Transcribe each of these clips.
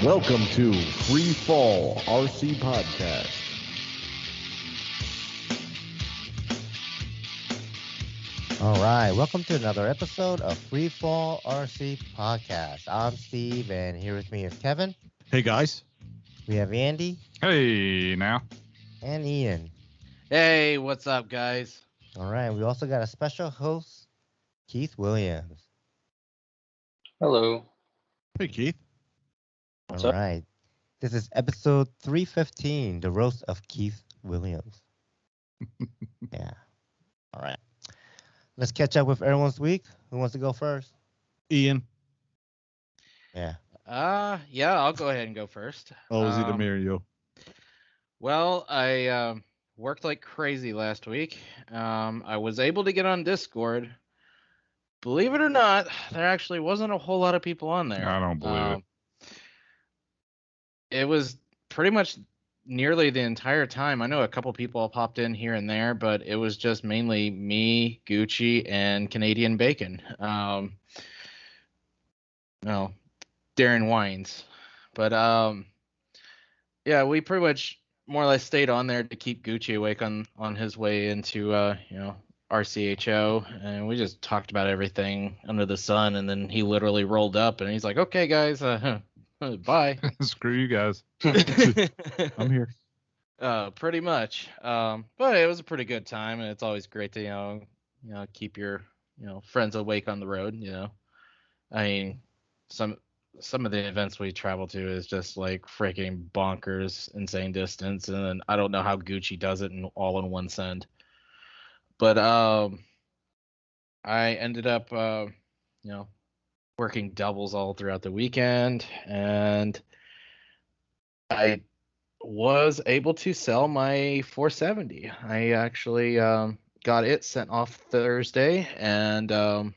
Welcome to Free Fall RC Podcast. All right, welcome to another episode of Free Fall RC Podcast. I'm Steve, and here with me is Kevin. Hey guys. We have Andy. Hey, now. And Iaen. Hey, what's up, guys? All right, we also got a special host, Keith Williams. Hello. Hey Keith. What's All up? right, this is episode 315, the roast of Keith Williams. Yeah. All right. Let's catch up with everyone's week. Who wants to go first? Iaen. Yeah. Yeah, I'll go ahead and go first. Oh, is either me or you? Well, I worked like crazy last week. I was able to get on Discord. Believe it or not, there actually wasn't a whole lot of people on there. I don't believe it. It was pretty much nearly the entire time. I know a couple people popped in here and there, but it was just mainly me, Gucci, and Canadian Bacon. No, Darren Wines. But yeah, we pretty much more or less stayed on there to keep Gucci awake on his way into RCHO, and we just talked about everything under the sun. And then he literally rolled up and he's like, "Okay, guys, bye." Screw you guys. I'm here. Pretty much. But it was a pretty good time, and it's always great to keep your friends awake on the road. I mean, some of the events we travel to is just like freaking bonkers, insane distance, and then I don't know how Gucci does it all in one send. But I ended up working doubles all throughout the weekend, and I was able to sell my 470. I actually got it sent off Thursday, and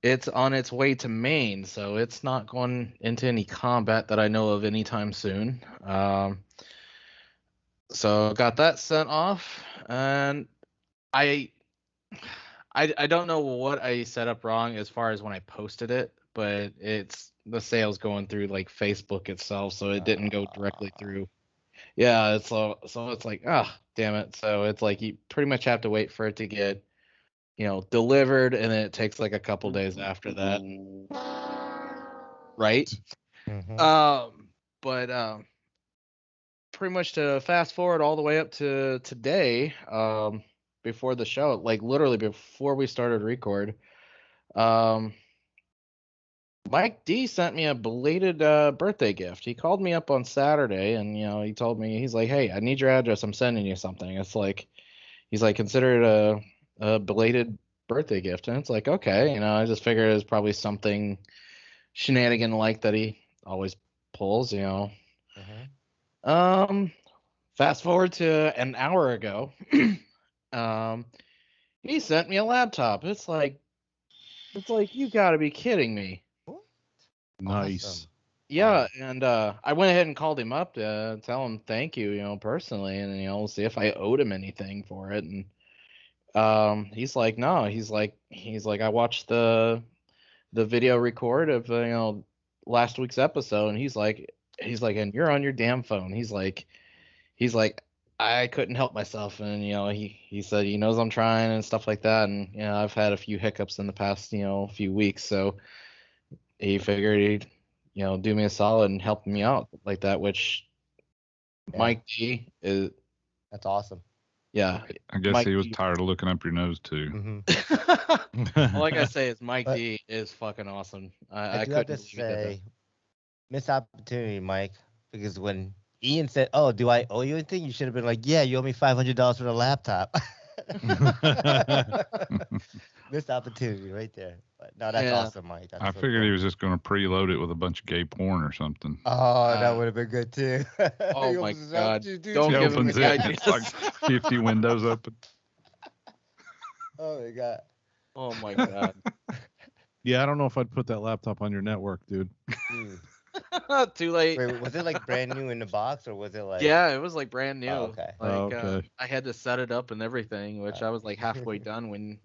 it's on its way to Maine, so it's not going into any combat that I know of anytime soon. So got that sent off, and I don't know what I set up wrong as far as when I posted it, but it's the sales going through like Facebook itself, so it didn't go directly through. Yeah, it's so it's like, oh, damn it. So it's like you pretty much have to wait for it to get, delivered, and then it takes like a couple days after that. Right? Mm-hmm. But pretty much to fast forward all the way up to today, before the show, like literally before we started record, Mike D sent me a belated birthday gift. He called me up on Saturday, and he told me, he's like, "Hey, I need your address. I'm sending you something." It's like, he's like, "Consider it a belated birthday gift," and it's like, okay, I just figured it was probably something shenanigan like that he always pulls, Mm-hmm. Fast forward to an hour ago, he sent me a laptop. It's like you gotta be kidding me. Nice. Awesome. Yeah, and I went ahead and called him up to tell him thank you, personally, and see if I owed him anything for it. And he's like, no, he's like, I watched the video record of last week's episode, and he's like, and you're on your damn phone. He's like, I couldn't help myself, and he said he knows I'm trying and stuff like that, and I've had a few hiccups in the past few weeks, so he figured he'd do me a solid and help me out like that, which Yeah. Mike D is, That's awesome. yeah. I guess Mike he was D- tired of looking up your nose, too. Mm-hmm. All I gotta say is Mike But- D is fucking awesome. I I do have couldn't to believe it. say, missed opportunity, Mike, because when Iaen said, "Oh, do I owe you anything?" you should have been like, "Yeah, you owe me $500 for the laptop." Missed opportunity right there. But no, that's Yeah. awesome, Mike. That's I so figured he cool. was just going to preload it with a bunch of gay porn or something. Oh, that Uh, would have been good too. oh He my opens his God. mouth, dude, Don't He give him opens any it, ideas. it's like 50 windows open. Oh my god. Oh my God. Yeah, I don't know if I'd put that laptop on your network, dude. Dude. Too late. Wait, was it like brand new in the box, or was it like? Yeah, it was like brand new. Oh, okay. Like Okay. I had to set it up and everything, which I was like halfway done when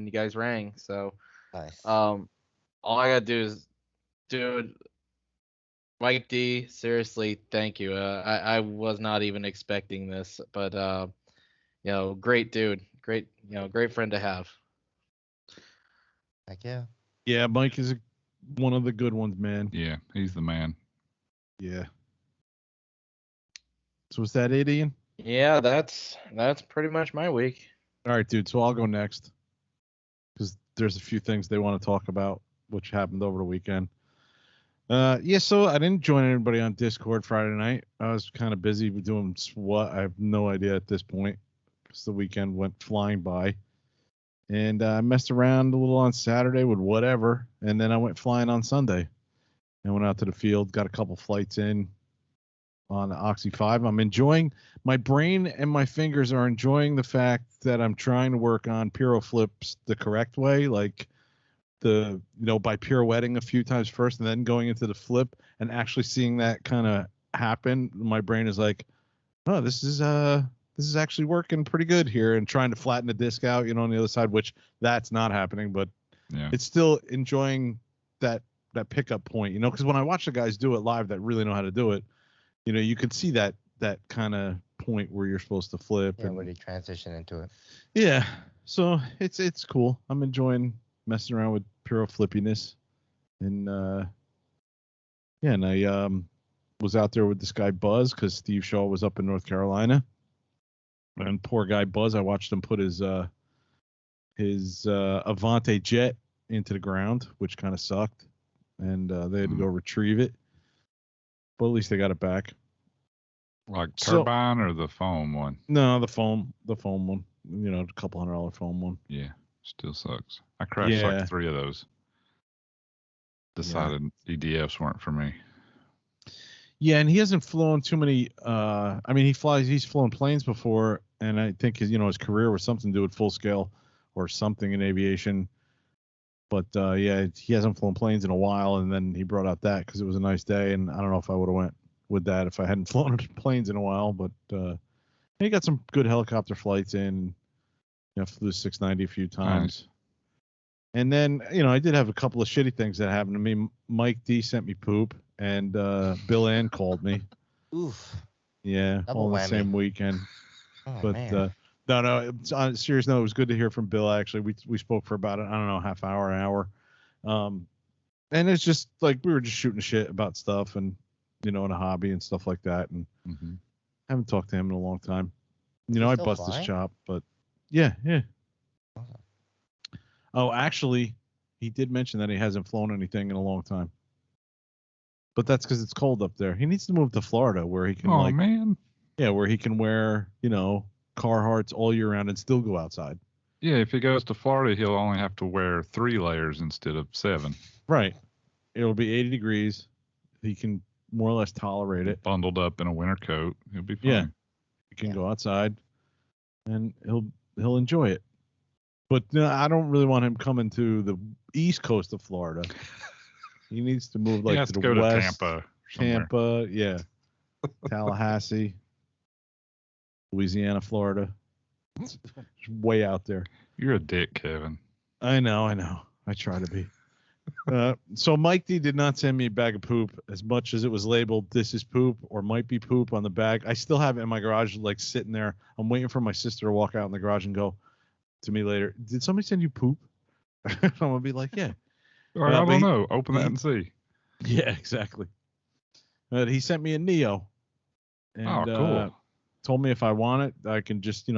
you guys rang. So Nice. all I gotta do is do Mike D, seriously, thank you. I was not even expecting this, but great dude, great friend to have. Heck yeah. Yeah, Mike is one of the good ones, man. Yeah, he's the man. Yeah. So is that it, Ian? Yeah, that's pretty much my week. All right, dude. So I'll go next because there's a few things they want to talk about, which happened over the weekend. So I didn't join anybody on Discord Friday night. I was kind of busy doing what I have no idea at this point because the weekend went flying by. And I messed around a little on Saturday with whatever, and then I went flying on Sunday. I went out to the field, got a couple flights in on the Oxy 5. I'm enjoying, my brain and my fingers are enjoying the fact that I'm trying to work on pyro flips the correct way, like by pirouetting a few times first and then going into the flip and actually seeing that kind of happen. My brain is like, oh, this is actually working pretty good here, and trying to flatten the disc out, on the other side, which that's not happening, but Yeah. it's still enjoying that pickup point, because when I watch the guys do it live that really know how to do it, you could see that kind of point where you're supposed to flip. Yeah, and, where they transition into it. yeah. So it's cool. I'm enjoying messing around with pure flippiness. And and I was out there with this guy Buzz because Steve Shaw was up in North Carolina. And poor guy Buzz, I watched him put his Avante jet into the ground, which kind of sucked. And they had to go retrieve it. But at least they got it back. Like turbine or the foam one? No, the foam one. A couple $100 foam one. Yeah, still sucks. I crashed like 3 of those. Decided EDFs weren't for me. Yeah, and he hasn't flown too many. He's flown planes before, and I think his career was something to do with full scale or something in aviation. But he hasn't flown planes in a while, and then he brought out that because it was a nice day, and I don't know if I would have went with that if I hadn't flown planes in a while. But he got some good helicopter flights in. Flew 690 a few times. Nice. And then, I did have a couple of shitty things that happened to me. Mike D sent me poop, and Bill Ann called me. Oof. Yeah, Double all the whammy. same weekend. Oh, But man. no, on a serious note, it was good to hear from Bill. Actually, we spoke for about, half hour, an hour. And it's just like we were just shooting shit about stuff and, in a hobby and stuff like that. And haven't talked to him in a long time. Is he I still bust his flying? chop, but yeah. Awesome. Oh, actually, he did mention that he hasn't flown anything in a long time. But that's because it's cold up there. He needs to move to Florida where he can man. Yeah, where he can wear, Carhartts all year round and still go outside. Yeah, if he goes to Florida, he'll only have to wear 3 layers instead of 7. Right. It'll be 80 degrees. He can more or less tolerate it. Bundled up in a winter coat, he'll be fine. Yeah. He can go outside and he'll enjoy it. But I don't really want him coming to the east coast of Florida. He needs to move He has to to the go west. to Tampa. Somewhere. Tampa, yeah. Tallahassee, Louisiana, Florida. It's way out there. You're a dick, Kevin. I know. I try to be. So Mike D did not send me a bag of poop as much as it was labeled "this is poop" or "might be poop" on the bag. I still have it in my garage, sitting there. I'm waiting for my sister to walk out in the garage and go to me later, "Did somebody send you poop?" I'm gonna be like, "Yeah." All right, I don't know. Open that and see. Yeah, exactly. But he sent me a Neo. And, cool. told me if I want it, I can just,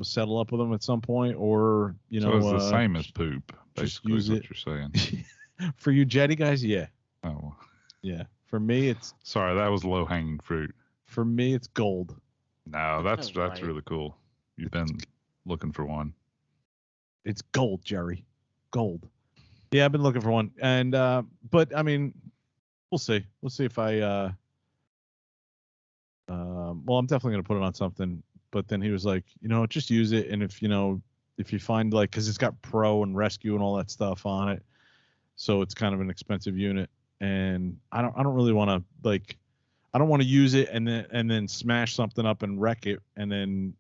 settle up with him at some point, or, so it's the same as poop, just basically, use is what it. you're saying. For you jetty guys, yeah. Oh, Yeah. For me, it's sorry, that was low-hanging fruit. For me, it's gold. No, that's Right. really cool. You've been looking for one. It's gold, Jerry. Gold. Yeah, I've been looking for one. And but I mean, we'll see. We'll see if I well, I'm definitely gonna put it on something. But then he was like, just use it, and if you find because it's got pro and rescue and all that stuff on it, so it's kind of an expensive unit, and I don't really want to I don't want to use it and then smash something up and wreck it, and then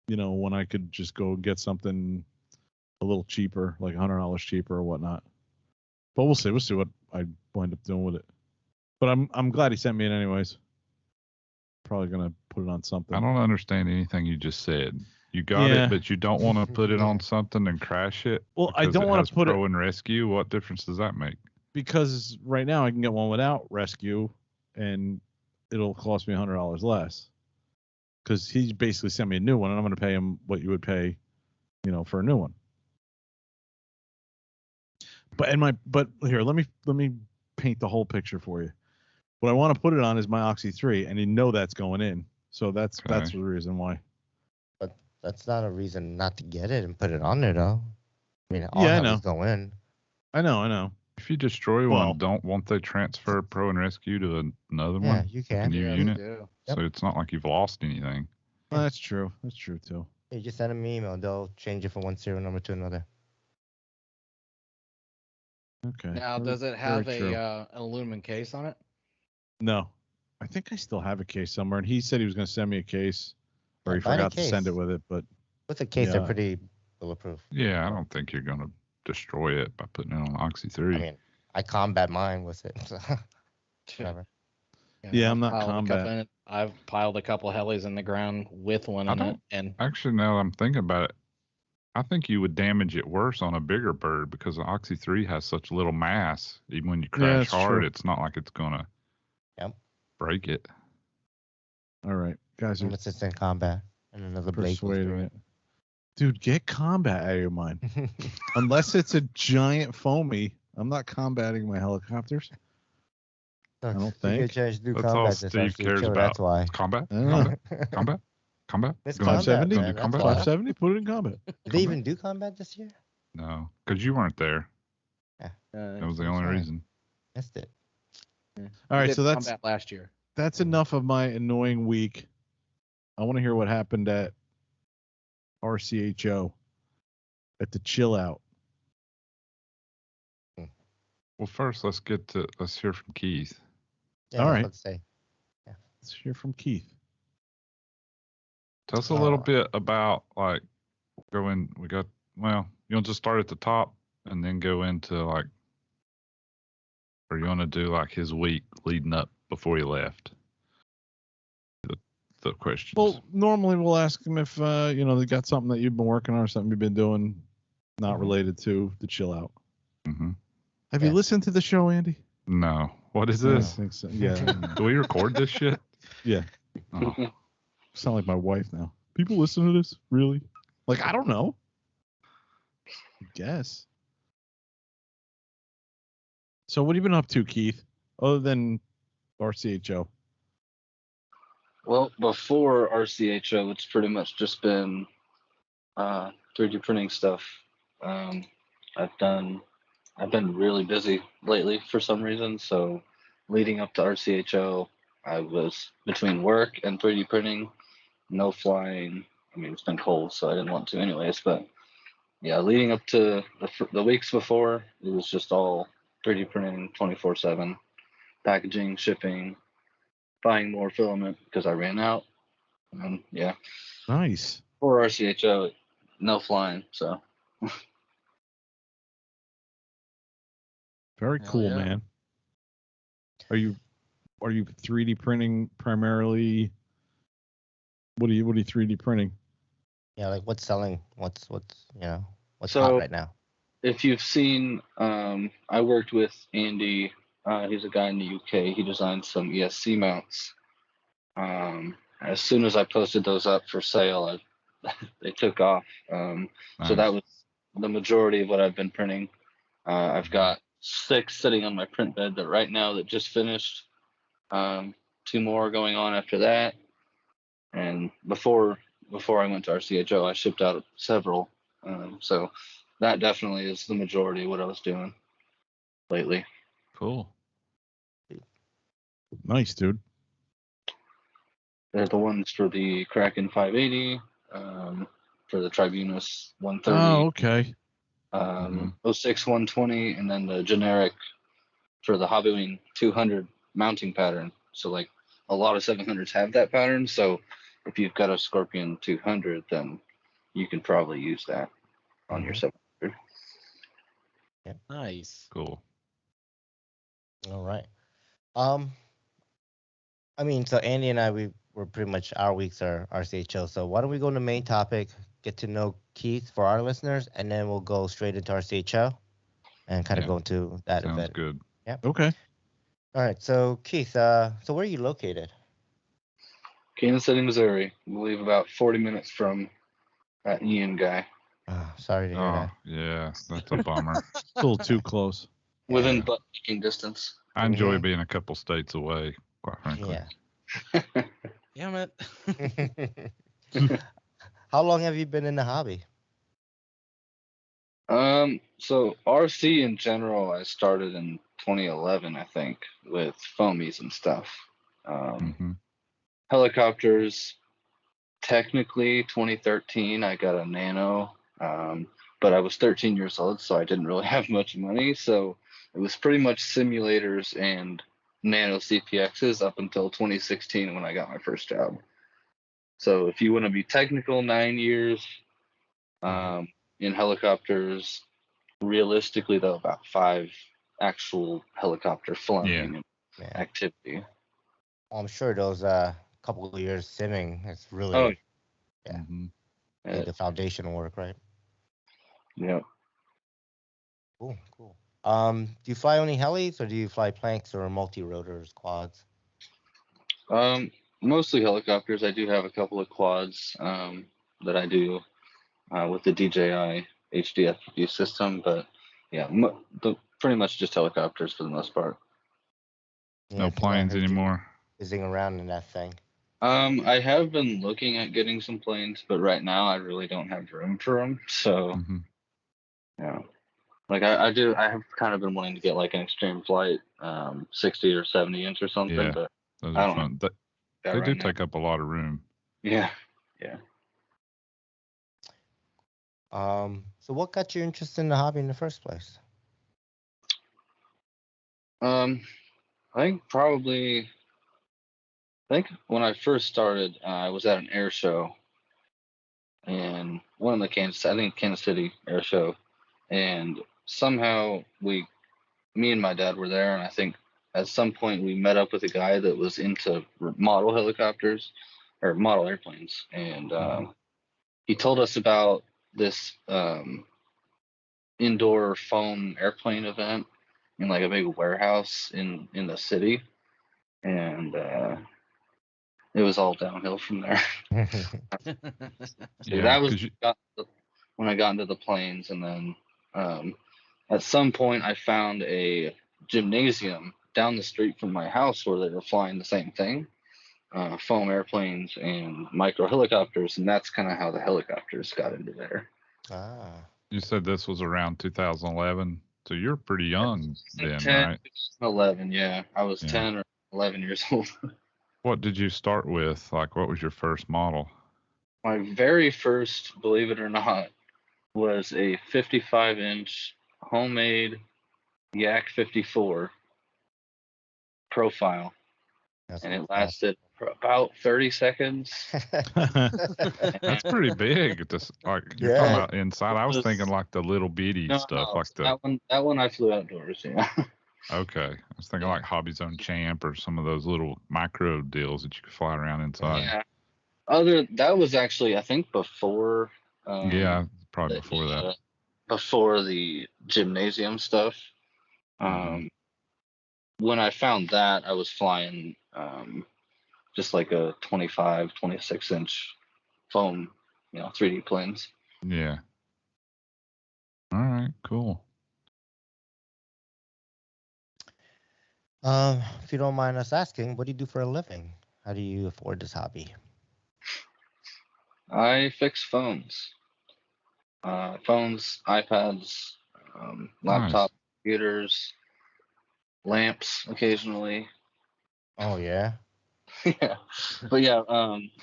when I could just go get something a little cheaper, like $100 cheaper or whatnot. But we'll see. We'll see what I wind up doing with it. But I'm glad he sent me it anyways. Probably gonna put it on something. I don't understand anything you just said. You got Yeah. it, but you don't want to put it on something and crash it. Well, I because don't it want has to put Pro it and Rescue. What difference does that make? because right now I can get one without rescue, and it'll cost me $100 less. Because he basically sent me a new one, and I'm gonna pay him what you would pay, for a new one. But here, let me paint the whole picture for you. What I want to put it on is my Oxy 3, and that's going in. So that's the reason why. But that's not a reason not to get it and put it on there, though. I mean, all Yeah, I know. go in. I know. If you destroy one, won't they transfer Pro and Rescue to another one? Yeah, you can. Like a new unit. do. So it's not like you've lost anything. Well, that's true. That's true too. You just send them an email. They'll change it from one serial number to another. Okay. Now, does it have an aluminum case on it? No. I think I still have a case somewhere, and he said he was going to send me a case, or he Buy the forgot to case. send it with it. But With a case, they're pretty bulletproof. Yeah, I don't think you're going to destroy it by putting it on Oxy 3. I mean, I combat mine with it. So. Whatever. Yeah, I'm not piled a combat. couple in it. I've piled a couple helis in the ground with one in it, and Actually, now that I'm thinking about it, I think you would damage it worse on a bigger bird because the Oxy 3 has such little mass. Even when you crash hard, it's not like it's going to break it. All right, guys. Unless it's in combat and another blade goes through Persuading it. Dude, get combat out of your mind. Unless it's a giant foamy, I'm not combating my helicopters. I don't think. You get a chance to do That's all combat this Steve cares RCHO, about. That's why. Combat? I don't know. Combat? It's Go on. combat, 570? man, Do that's combat? why. 570? Put it in combat. Did they even do combat this year? No, because you weren't there. that That was the only fine. reason. Missed it. All right, so that's combat last year. that's enough of my annoying week. I want to hear what happened at RCHO at the Chillout. Well, first, let's hear from Keith. Yeah, All I was right. about to say. Let's hear from Keith. Tell us a little bit about you'll just start at the top and then go into or you want to do his week leading up before he left. The questions. Well, normally we'll ask him if they got something that you've been working on or something you've been doing not related to the Chillout. Mm-hmm. Have you listened to the show, Andy? No. What is I this? think so. Yeah. Do we record this shit? Yeah. Oh. Sound like my wife now. People listen to this? Really? I don't know. I guess. So what have you been up to, Keith, other than RCHO? Well, before RCHO, it's pretty much just been 3D printing stuff. I've been really busy lately for some reason. So leading up to RCHO, I was between work and 3D printing, no flying. I mean, it's been cold, so I didn't want to anyways. But yeah, leading up to the weeks before, it was just all 3D printing 24/7, packaging, shipping, buying more filament because I ran out. And yeah. Nice. For RCHO, no flying, so. Very Hell cool, yeah. man. Are you 3D printing primarily? What are you 3D printing? Yeah, what's selling? What's So- hot right now? If you've seen, I worked with Andy. He's a guy in the UK. He designed some ESC mounts. As soon as I posted those up for sale, they took off. So that was the majority of what I've been printing. I've got 6 sitting on my print bed that just finished. 2 more going on after that. And before I went to RCHO, I shipped out several. So that definitely is the majority of what I was doing lately. Cool. Nice, dude. They're the ones for the Kraken 580, for the Tribunus 130, Oh, okay. 06 120, and then the generic for the Hobbywing 200 mounting pattern. So a lot of 700s have that pattern. So if you've got a Scorpion 200, then you can probably use that on your 700. Nice. Cool. All right. I mean, so Andy and I, we're pretty much, our weeks are RCHO. So why don't we go to the main topic, get to know Keith for our listeners, and then we'll go straight into RCHO and kind of go into that event. Sounds good. Yeah. Okay. All right. So Keith, so where are you located? Kansas City, Missouri. I believe about 40 minutes from that Iaen guy. Oh, sorry to hear that. Yeah, that's a bummer. It's a little too close. Within butt-kicking distance. I enjoy being a couple states away, quite frankly. Yeah. Damn it. How long have you been in the hobby? So RC in general, I started in 2011, I think, with foamies and stuff. Helicopters, technically 2013, I got a Nano, but I was 13 years old, so I didn't really have much money. So it was pretty much simulators and Nano CPXs up until 2016 when I got my first job. So if you want to be technical, 9 years. In helicopters, realistically though, about 5 actual helicopter flying activity. Well, I'm sure those couple of years simming, it's really the foundation work, right? Yeah. Cool. Do you fly only helis, or do you fly planks or multi-rotors, quads? Mostly helicopters. I do have a couple of quads that I do with the DJI HDFU system, but yeah, pretty much just helicopters for the most part. Yeah, no planes anymore. Fizzing around in that thing. I have been looking at getting some planes, but right now I really don't have room for them. So, like I have kind of been wanting to get like an extreme flight, 60 or 70 inch or something. But those are fun. They do take up a lot of room. Yeah. So what got you interested in the hobby in the first place? I think when I first started, I was at an air show, and Kansas City air show, and somehow me and my dad were there, and I think at some point we met up with a guy that was into model helicopters or model airplanes, and he told us about this indoor foam airplane event in like a big warehouse in the city, and it was all downhill from there. That was when I got into the planes, and then at some point I found a gymnasium down the street from my house where they were flying the same thing, foam airplanes and micro helicopters, and that's kind of how the helicopters got into there. You said this was around 2011, so you're pretty young then, right? 11, yeah. I was 10 or 11 years old. What did you start with? Like, what was your first model? My very first, believe it or not, was a 55-inch homemade Yak 54 profile. And it lasted for about 30 seconds. That's pretty big. Just like you're talking about inside. I was thinking like the little bitty stuff, like that one I flew outdoors. Yeah. Okay, I was thinking like Hobby Zone Champ or some of those little micro deals that you could fly around inside. Yeah. That was actually, I think, before. Probably before that. Before the gymnasium stuff. When I found that, I was flying just like a 25, 26-inch foam, 3D planes. Yeah. All right, cool. If you don't mind us asking, what do you do for a living? How do you afford this hobby? I fix phones. Phones, iPads, laptop computers, lamps occasionally. Oh, yeah? Yeah. But yeah,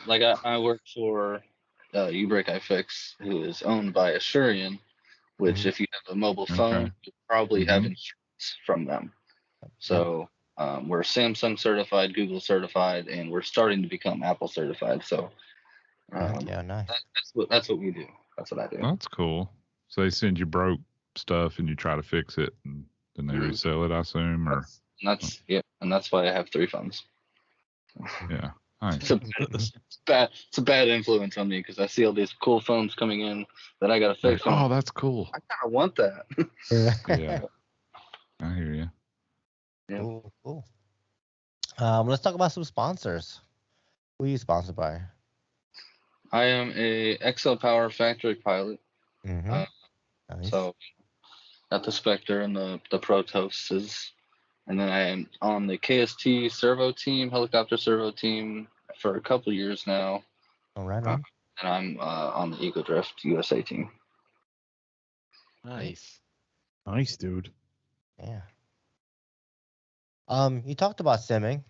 like I work for U-Break iFix, who is owned by Iaen, which if you have a mobile phone, you probably have insurance from them. So we're Samsung certified, Google certified, and we're starting to become Apple certified. So nice. That's what we do. That's what I do. That's cool. So they send you broke stuff and you try to fix it, and then they resell it, I assume, or that's and that's why I have 3 phones. Yeah. Nice. It's a bad influence on me because I see all these cool phones coming in that I gotta fix. Oh, that's cool. I kind of want that. Yeah. I hear you. Yeah. Cool. Let's talk about some sponsors. Who are you sponsored by? I am a XL Power factory pilot. Mm-hmm. Nice. So got the Spectre and the Protoses. And then I am on the KST servo team, helicopter servo team for a couple years now. All right. On. And I'm on the Eagle Drift USA team. Nice. Nice, dude. Yeah. You talked about simming.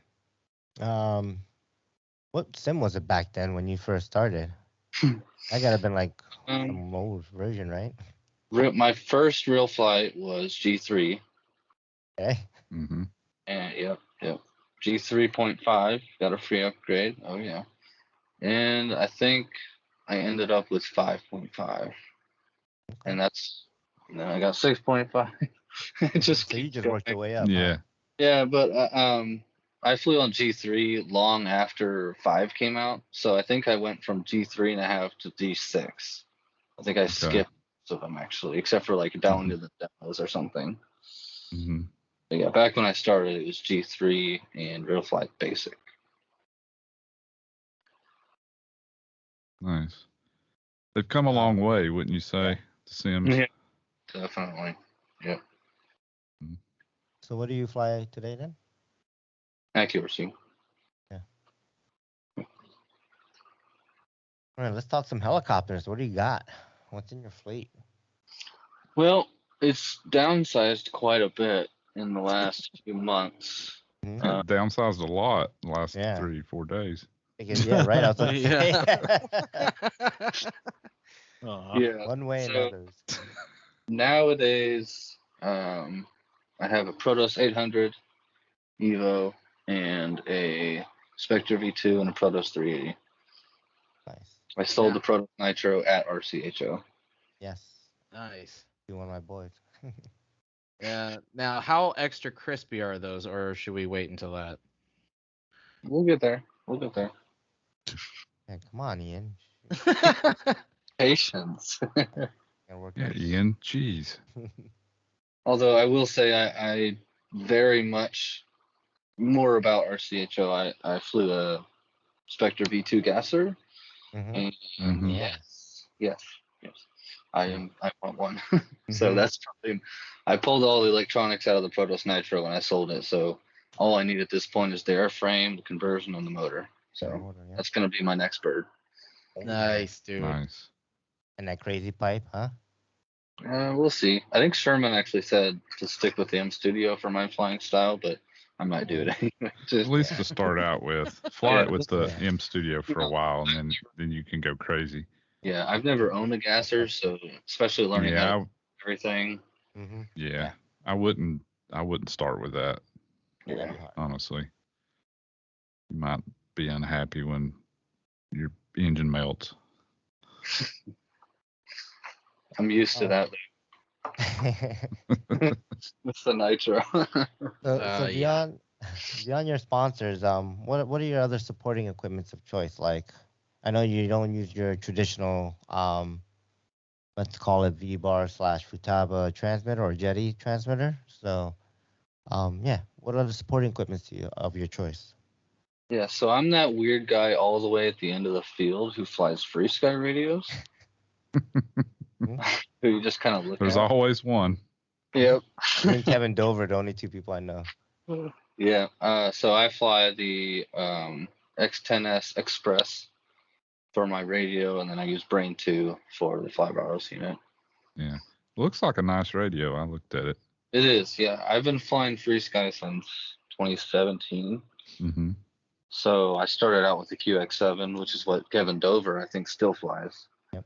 What sim was it back then when you first started? That gotta have been like some old version, right? My first real flight was G3. Okay. Mm-hmm. And yep. G3.5, got a free upgrade. Oh yeah. And I think I ended up with 5.5. And then I got 6.5. So you just worked your way up. Yeah. Huh? Yeah, but I flew on G3 long after 5 came out, so I think I went from G3.5 to G6. I think I skipped most of them actually, except for like downloading the demos or something. Mm-hmm. But yeah, back when I started, it was G3 and Real Flight Basic. Nice. They've come a long way, wouldn't you say, the Sims? Yeah, definitely. Yep. So what do you fly today then? Accuracy. Yeah. All right, let's talk some helicopters. What do you got? What's in your fleet? Well, it's downsized quite a bit in the last few months. It downsized a lot the last 3-4 days. Yeah, right. I was going to say. Yeah. One way or another. Nowadays, I have a Protos 800 Evo and a Spectre V2 and a Protos 380. Nice. I sold the Protos Nitro at RCHO. Yes. Nice. You're one of my boys. Yeah. Now, how extra crispy are those, or should we wait until that? We'll get there. Yeah, come on, Iaen. Patience. Yeah, Iaen, jeez. Although I will say I very much more about RCHO. I flew a Spectre V2 gasser. Mm-hmm. Yes. I want one. So that's something. I pulled all the electronics out of the Protos Nitro when I sold it. So all I need at this point is the airframe, the conversion, and the motor. So that's gonna be my next bird. Nice, dude. Nice. And that crazy pipe, huh? We'll see. I think Sherman actually said to stick with the M Studio for my flying style, but I might do it anyway. At least to start out with. Fly it with the M Studio for a while, and then you can go crazy. Yeah, I've never owned a gasser, so especially learning how to do everything. Mm-hmm. Yeah, I wouldn't start with that. Yeah. Honestly, you might be unhappy when your engine melts. I'm used to that. It's the Nitro. so beyond your sponsors, what are your other supporting equipments of choice? Like, I know you don't use your traditional, let's call it V-bar / Futaba transmitter or Jetty transmitter. So, what other supporting equipments of your choice? Yeah, so I'm that weird guy all the way at the end of the field who flies free sky radios. Who you just kind of look There's at. always one. Yep. Me and Kevin Dover, the only 2 people I know. Yeah. So I fly the X10S Express for my radio, and then I use Brain 2 for the fly-by-wire unit. Yeah. Looks like a nice radio. I looked at it. It is, yeah. I've been flying free sky since 2017. Mm-hmm. So I started out with the QX7, which is what Kevin Dover, I think, still flies. Yep.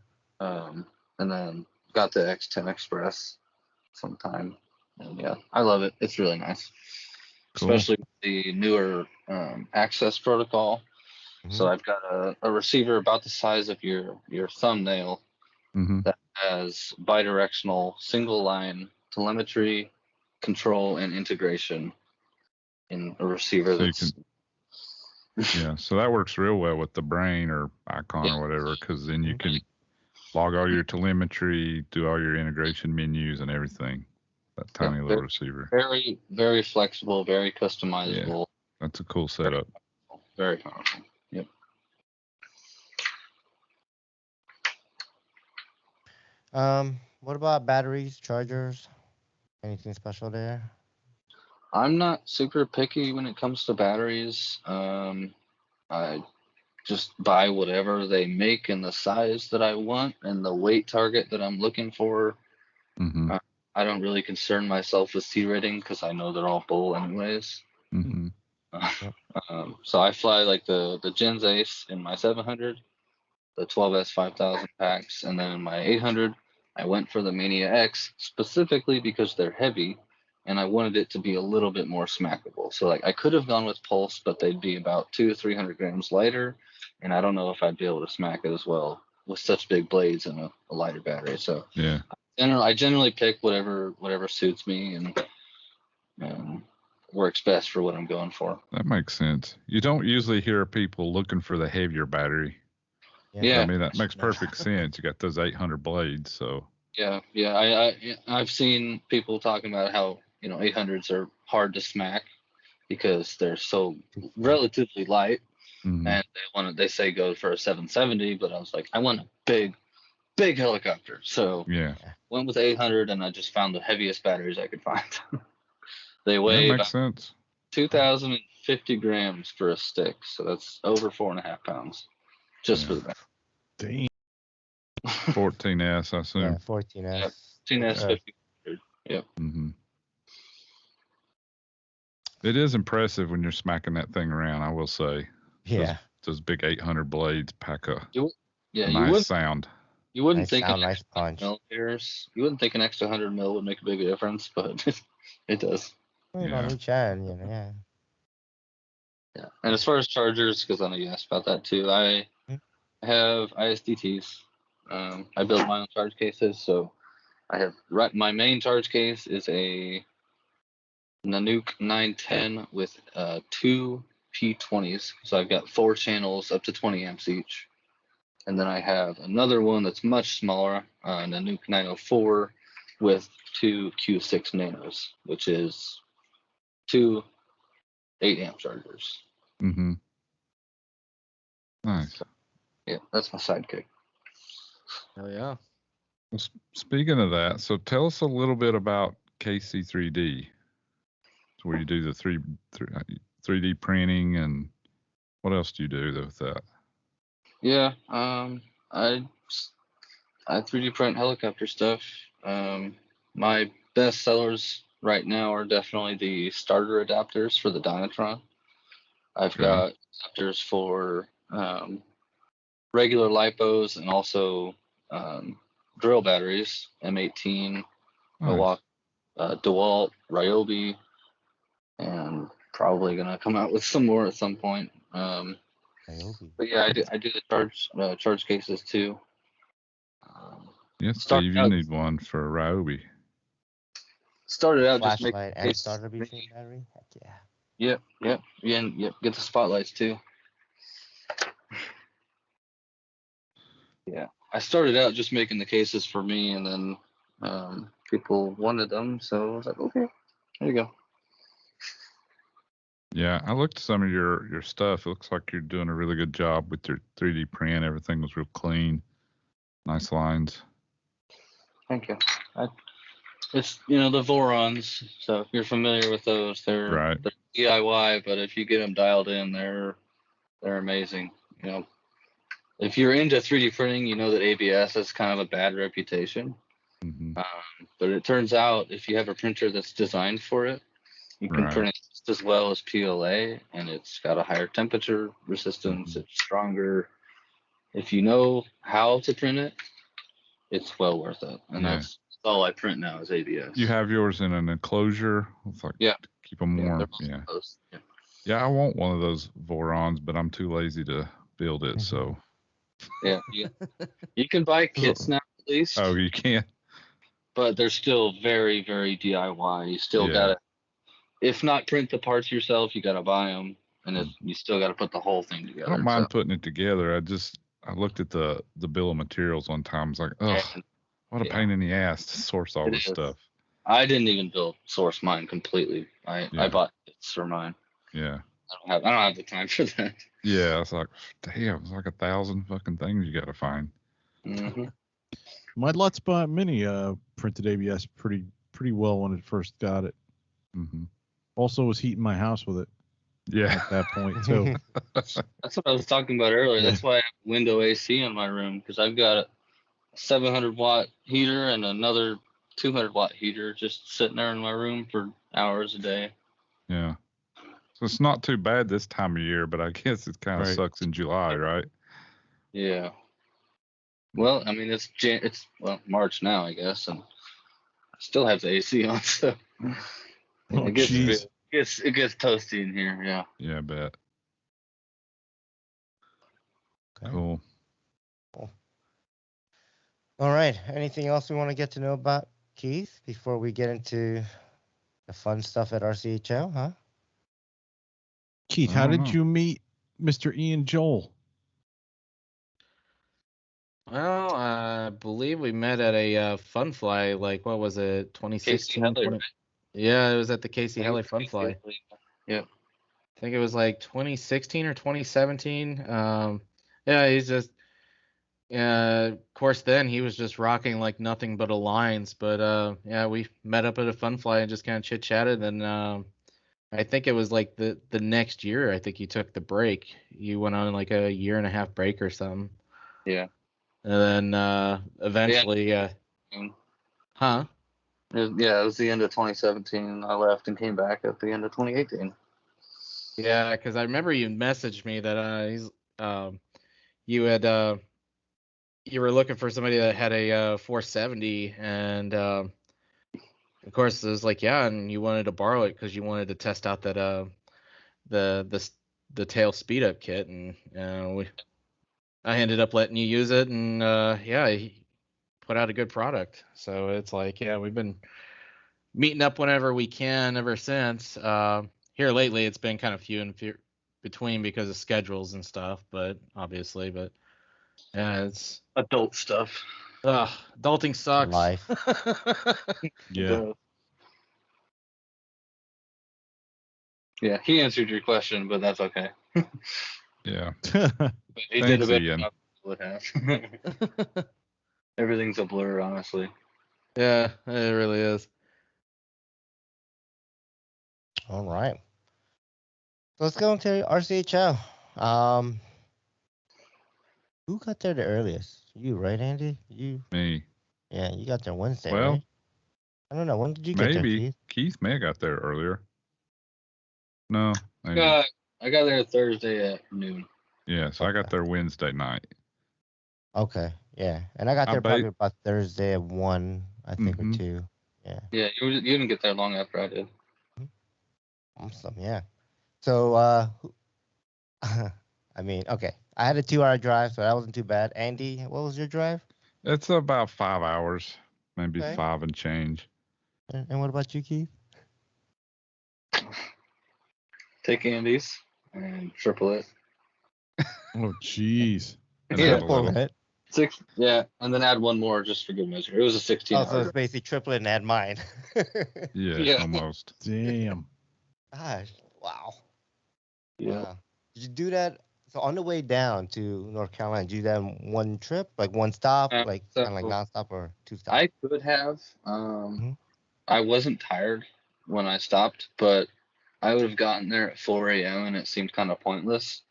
And then got the X10 Express sometime. And yeah, I love it. It's really nice. Cool. Especially with the newer access protocol. Mm-hmm. So I've got a receiver about the size of your thumbnail that has bidirectional single line telemetry, control, and integration. in a receiver So that's. Yeah, so that works real well with the Brain or Icon or whatever, because then you can log all your telemetry, do all your integration menus and everything. That tiny little receiver. Very, very flexible, very customizable. Yeah, that's a cool setup. Very powerful. Yep. What about batteries, chargers? Anything special there? I'm not super picky when it comes to batteries. I just buy whatever they make in the size that I want and the weight target that I'm looking for. Mm-hmm. I don't really concern myself with C rating because I know they're all bull anyways. Mm-hmm. So I fly like the Gens Ace in my 700, the 12S 5000 packs, and then in my 800, I went for the Mania X specifically because they're heavy, and I wanted it to be a little bit more smackable. So like I could have gone with Pulse, but they'd be about 200 to 300 grams lighter, and I don't know if I'd be able to smack it as well with such big blades and a lighter battery. So yeah, I generally pick whatever suits me and works best for what I'm going for. that makes sense. You don't usually hear people looking for the heavier battery. Yeah. I mean, that makes perfect sense. You got those 800 blades, so. Yeah. I've seen people talking about how 800s are hard to smack because they're so relatively light, and they say go for a 770, but I was like, I want a big helicopter, so went with 800, and I just found the heaviest batteries I could find. They weigh that makes sense. 2,050 grams for a stick, so that's over 4.5 pounds just for the battery. Damn. 14S, I assume. Yeah, 14S. Yep. 14S 50. Yep. Mm-hmm. It is impressive when you're smacking that thing around, I will say. Yeah. Those big 800 blades pack a you nice sound. You wouldn't think nice punch. You wouldn't think an extra 100 mil would make a big difference, but it does. On each end, yeah. Yeah. And as far as chargers, because I know you asked about that too, I have ISDTs. I build my own charge cases, so I have my main charge case is a Nanook 910 with 2 P20s, so I've got 4 channels up to 20 amps each. And then I have another one that's much smaller, Nanook 904 with 2 Q6 nanos, which is 2 8-amp chargers. Mm-hmm. Nice. So, yeah, that's my sidekick. Oh yeah. Well, speaking of that, so tell us a little bit about KC3D. It's where you do the 3D printing, and what else do you do with that? Yeah, I 3D print helicopter stuff. My best sellers right now are definitely the starter adapters for the Dynatron. I've got adapters for regular lipos and also drill batteries, M18, Milwaukee, DeWalt, Ryobi, and probably gonna come out with some more at some point. But yeah, I do the charge cases too. Yes, Steve, you need one for Ryobi. Started out just flashlight and starter machine battery. Heck yeah. Yep. Get the spotlights too. Yeah, I started out just making the cases for me, and then people wanted them, so I was like, okay, there you go. Yeah, I looked at some of your stuff. It looks like you're doing a really good job with your 3D print. Everything was real clean, nice lines. Thank you. It's the Vorons, so if you're familiar with those, they're DIY, but if you get them dialed in, they're amazing. If you're into 3D printing, you know that ABS has kind of a bad reputation. Mm-hmm. But it turns out if you have a printer that's designed for it, you can print it just as well as PLA, and it's got a higher temperature resistance. It's stronger. If you know how to print it, it's well worth it. And that's all I print now is ABS. You have yours in an enclosure? Keep them warm. Yeah, I want one of those Vorons, but I'm too lazy to build it, so. Yeah. You can buy kits now at least. Oh, you can? But they're still very, very DIY. You still gotta if not print the parts yourself, you got to buy them, and you still got to put the whole thing together. I don't mind putting it together. I looked at the bill of materials one time. I was like, oh, what a pain in the ass to source all this stuff. I didn't even source mine completely. I bought bits for mine. Yeah. I don't have the time for that. Yeah, I was like, damn, it's like 1,000 fucking things you got to find. Mm-hmm. My Lutspot Mini printed ABS pretty well when it first got it. Mm-hmm. Also was heating my house with it. Yeah. At that point too. That's what I was talking about earlier. Yeah. That's why I have window AC in my room, because I've got a 700 watt heater and another 200 watt heater just sitting there in my room for hours a day. Yeah. So it's not too bad this time of year, but I guess it kind of sucks in July, right? Yeah. Well, I mean, it's March now, I guess, and I still have the AC on, so it gets toasty in here. Yeah. Yeah, I bet. Okay. Cool. All right. Anything else we want to get to know about Keith before we get into the fun stuff at RCHO, huh? Keith, how did you meet Mr. Iaen Joel? Well, I believe we met at a Fun Fly, like, what was it, 2016? Yeah, it was at the Casey Helley Fun Fly. Yeah. I think it was like 2016 or 2017. Yeah, he's just, of course, then he was just rocking like nothing but Alliance. But yeah, we met up at a Fun Fly and just kind of chit chatted. And I think it was like the next year, I think you took the break. You went on like a 1.5-year break or something. Yeah. And then eventually, huh? Yeah, it was the end of 2017. I left and came back at the end of 2018. Yeah, because I remember you messaged me that you were looking for somebody that had a 470, and of course it was like, yeah, and you wanted to borrow it because you wanted to test out that the tail speed up kit, and I ended up letting you use it, and yeah, he put out a good product. So it's like, yeah, we've been meeting up whenever we can ever since. Here lately, it's been kind of few and few between because of schedules and stuff, but yeah, it's adult stuff. Adulting sucks. Life. Yeah. Yeah, he answered your question, but that's okay. Yeah. But he did a Thanks, bit Iaen. of what have. Everything's a blur, honestly. Yeah, it really is. All right. So let's go into RCHO. Who got there the earliest? You, right, Andy? You? Me. Yeah, you got there Wednesday, Well, right? I don't know. When did you get there, Maybe. Keith? Keith may have got there earlier. No. Maybe. I got there Thursday at noon. Yeah, so I got there Wednesday night. Okay, yeah. And I got there probably about Thursday at 1, I think, or 2. Yeah. Yeah, you didn't get there long after I did. Awesome, yeah. So, I mean, okay. I had a 2-hour drive, so that wasn't too bad. Andy, what was your drive? It's about 5 hours, maybe Okay. 5 and change. And what about you, Keith? Take Andy's and triple it. Oh, jeez. And Yeah. add a little. Right? 6, yeah, and then add one more just for good measure. It was a 16 Oh, so hour. it's basically triplet and add mine. Yeah, Yeah. almost. Damn. Gosh, wow. Yeah. Wow. Did you do that? So on the way down to North Carolina, did you do that in one trip, like one stop, like so- kind of like nonstop, or 2 stops? I could have. I wasn't tired when I stopped, but I would have gotten there at 4 a.m. and it seemed kind of pointless.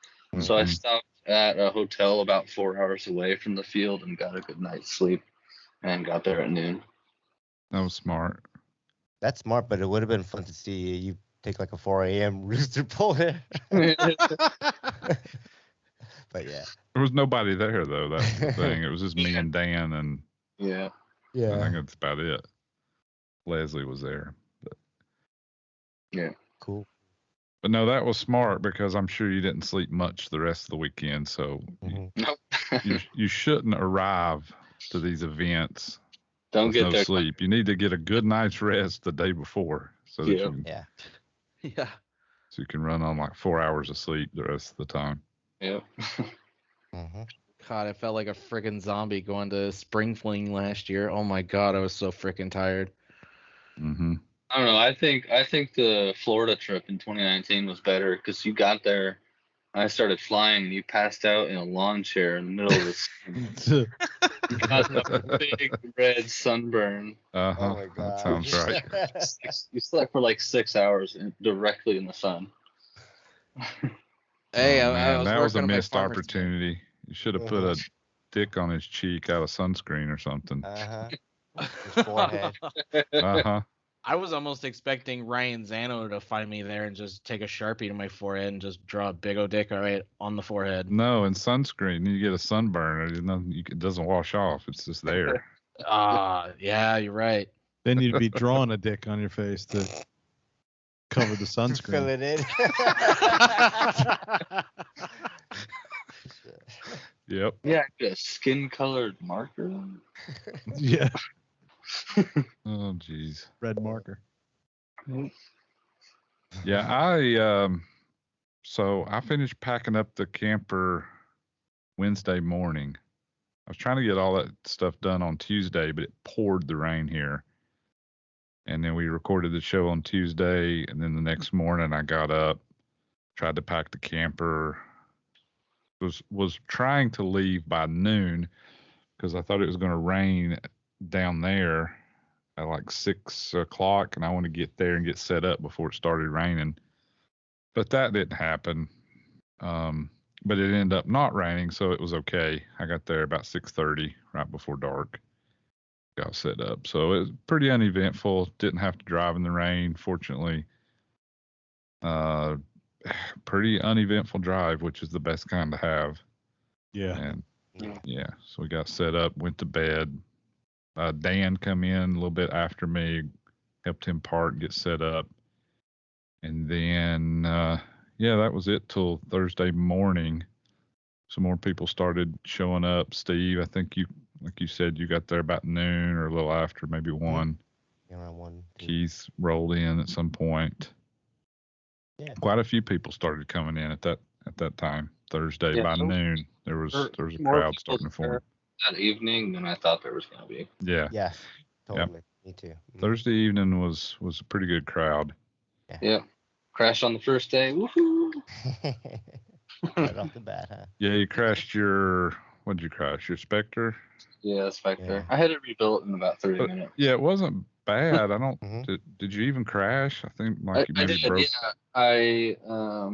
So I Mhm. stopped at a hotel about 4 hours away from the field and got a good night's sleep and got there at noon. That was smart. That's smart, but it would have been fun to see you take like a 4 a.m. rooster pull there. But yeah. There was nobody there, though. That's the thing. It was just me and Dan, and Yeah. I think that's about it. Leslie was there. Cool. But no, that was smart because I'm sure you didn't sleep much the rest of the weekend. So Mhm. Nope. you shouldn't arrive to these events Don't with get no there. sleep. You need to get a good night's rest the day before so that Yeah. you can Yeah. Yeah. So you can run on like 4 hours of sleep the rest of the time. Yep. Mm-hmm. God, I felt like a freaking zombie going to spring fling last year. Oh my God, I was so freaking tired. Mm-hmm. I don't know. I think the Florida trip in 2019 was better because you got there. I started flying and you passed out in a lawn chair in the middle of the sun. You got a big red sunburn. Uh-huh. Oh my That God. sounds right. You slept for like 6 hours directly in the sun. Hey, Oh, I man, was that was working a on my missed farmer's opportunity. You should have put a dick on his cheek out of sunscreen or something. His forehead. Uh-huh. I was almost expecting Ryan Zano to find me there and just take a Sharpie to my forehead and just draw a big old dick right on the forehead. No, in sunscreen, you get a sunburn. It doesn't wash off. It's just there. Yeah, you're right. Then you'd be drawing a dick on your face to cover the Fill sunscreen. it in. Yep. Yeah, a skin-colored marker. Yeah, Oh, geez. red marker. Yeah, so I finished packing up the camper Wednesday morning. I was trying to get all that stuff done on Tuesday, but it poured the rain here. And then we recorded the show on Tuesday, and then the next morning I got up, tried to pack the camper, was trying to leave by noon because I thought it was going to rain down there at like 6 o'clock, and I want to get there and get set up before it started raining. But that didn't happen. But it ended up not raining, so it was okay. I got there about 6:30, right before dark. Got set up, so it was pretty uneventful. Didn't have to drive in the rain, fortunately. Pretty uneventful drive, which is the best kind to have. Yeah. And yeah, so we got set up, went to bed. Dan come in a little bit after me, helped him park, get set up, and then that was it till Thursday morning. Some more people started showing up. Steve, I think like you said, you got there about noon or a little after, maybe 1. Around 1. Keith rolled in at some point. Yeah. Quite a few people started coming in at that time. Thursday by noon, there was a crowd starting to form. That evening than I thought there was going to be. Yeah. Yes, totally. Yep. Me too. Thursday evening was a pretty good crowd. Yeah. Crashed on the first day. Woohoo! Right off the bat, huh? Yeah, you crashed what did you crash? Your Spectre? Yeah, Spectre. Yeah. I had it rebuilt in about 30 minutes. Yeah, it wasn't bad. I don't. Did you even crash? I think like you maybe broke. Yeah,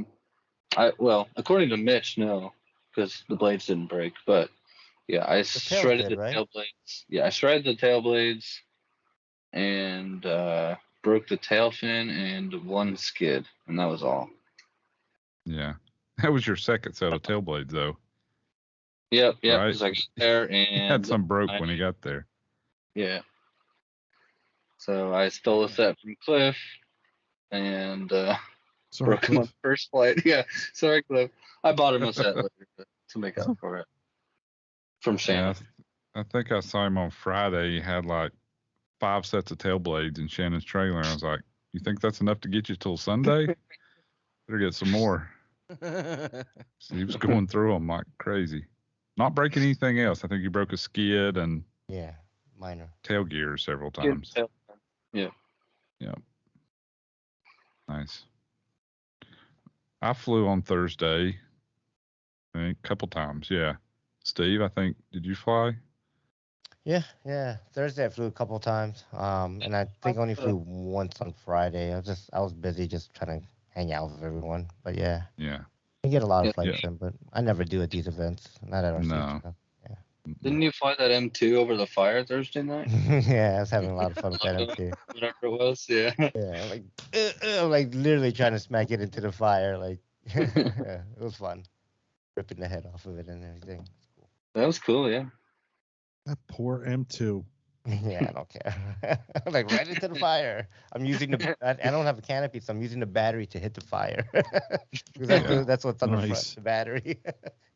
well, according to Mitch, no, because the blades didn't break. But yeah, I shredded the tail blades. Yeah, I shredded the tail blades, and broke the tail fin and one skid, and that was all. Yeah, that was your second set of tail blades, though. Yep. Right? Because I got there and he had some broke when he got there. Yeah. So I stole a set from Cliff, and broke him on the first flight. Yeah, sorry, Cliff. I bought him a set later to make up for it from Shannon. Yeah, I think I saw him on Friday. He had like 5 sets of tail blades in Shannon's trailer. I was like, "You think that's enough to get you till Sunday? Better get some more." So he was going through them like crazy. Not breaking anything else. I think he broke a skid and minor tail gear several times. Yeah. Nice. I flew on Thursday, I think, a couple times. Yeah. Steve, I think, did you fly? Yeah. Thursday I flew a couple times. And I think I only flew once on Friday. I was busy just trying to hang out with everyone. But yeah. Yeah. You get a lot of flights in, but I never do at these events. Not at RCHO. No. Yeah. Didn't you fly that M2 over the fire Thursday night? Yeah, I was having a lot of fun with that M2. Whatever it was, yeah. Yeah, like literally trying to smack it into the fire. Like, yeah, it was fun. Ripping the head off of it and everything. Cool. That was cool, yeah. That poor M2. Yeah, I don't care. Like right into the fire. I'm using I don't have a canopy, so I'm using the battery to hit the fire. That's what's on the front, the battery,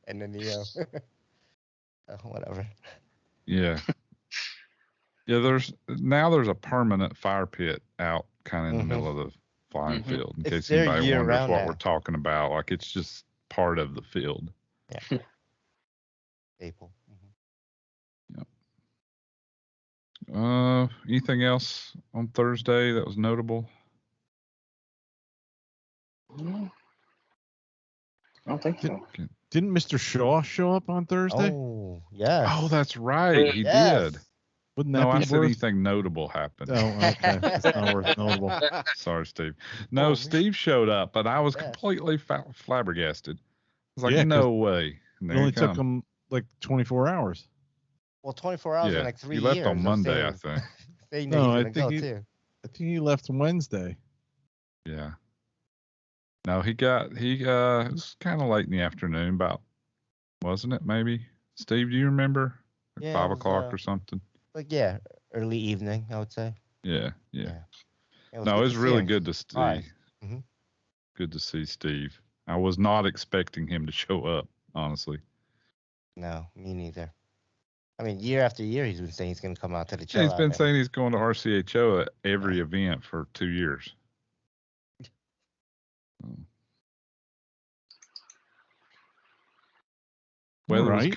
and then the whatever. Yeah. Yeah, there's a permanent fire pit out kind of in the middle of the flying Mhm. field. In It's case there anybody wonders year-round what now. we're talking about, like it's just part of the field. Staple. Anything else on Thursday that was notable? No, I don't think so. Didn't Mr. Shaw show up on Thursday? Oh, yes. Oh, that's right. He yes. did. Wouldn't that No, I be said worth? anything notable happened. Oh, okay. It's not worth notable. Sorry, Steve. No, Oh, Steve showed up, but I was Yes. completely flabbergasted. I was like, Yeah, 'cause no way. And It there only he took come. him like 24 hours. Well, 24 hours Yeah, in like 3 he years. left on of Monday, I saying- think. saying No, that he's I gonna go think too. I think he left Wednesday. Yeah. No, it was kind of late in the afternoon, about, wasn't it? Maybe. Steve, do you remember? Like Yeah, 5 it was, o'clock or something. Like early evening, I would say. Yeah. Yeah. No, good it was to see really him. good to see. Alright. Mhm. Good to see Steve. I was not expecting him to show up, honestly. No, me neither. I mean, year after year, he's been saying he's gonna come out to the Yeah, chill. he's been saying he's going to RCHO at every event for 2 years. Weather was Right.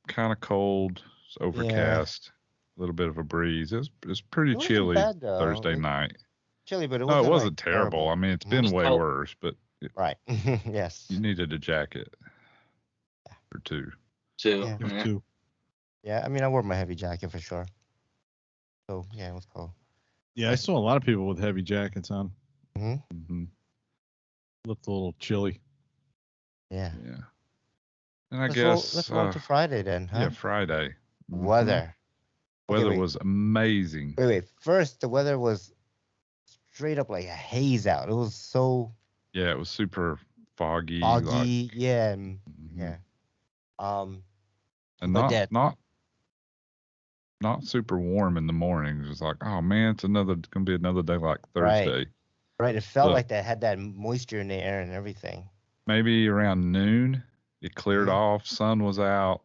kind of cold. It's overcast. A little bit of a breeze. It was pretty It wasn't chilly bad, though. Thursday Like, night. chilly, but it No, wasn't. it wasn't like, terrible. I mean, it's been was way cold. worse, but Right. Yes. you needed a jacket or two. Too. Yeah. It was too. Yeah. I mean, I wore my heavy jacket for sure. So yeah, it was cold. Yeah, I saw a lot of people with heavy jackets on. Mm-hmm. Looked a little chilly. Yeah. Yeah. And I Let's guess roll to Friday then, huh? yeah, Friday. Mhm. Weather. Okay, Weather wait. was amazing. Wait. First, the weather was straight up like a haze out. It was so Yeah, it was super foggy. foggy. Yeah. Mhm. Yeah. And But that- not super warm in the morning. It was like, oh man, it's gonna be another day like Thursday. Right. It felt Look. like that had that moisture in the air and everything. Maybe around noon, it cleared Mhm. off. Sun was out.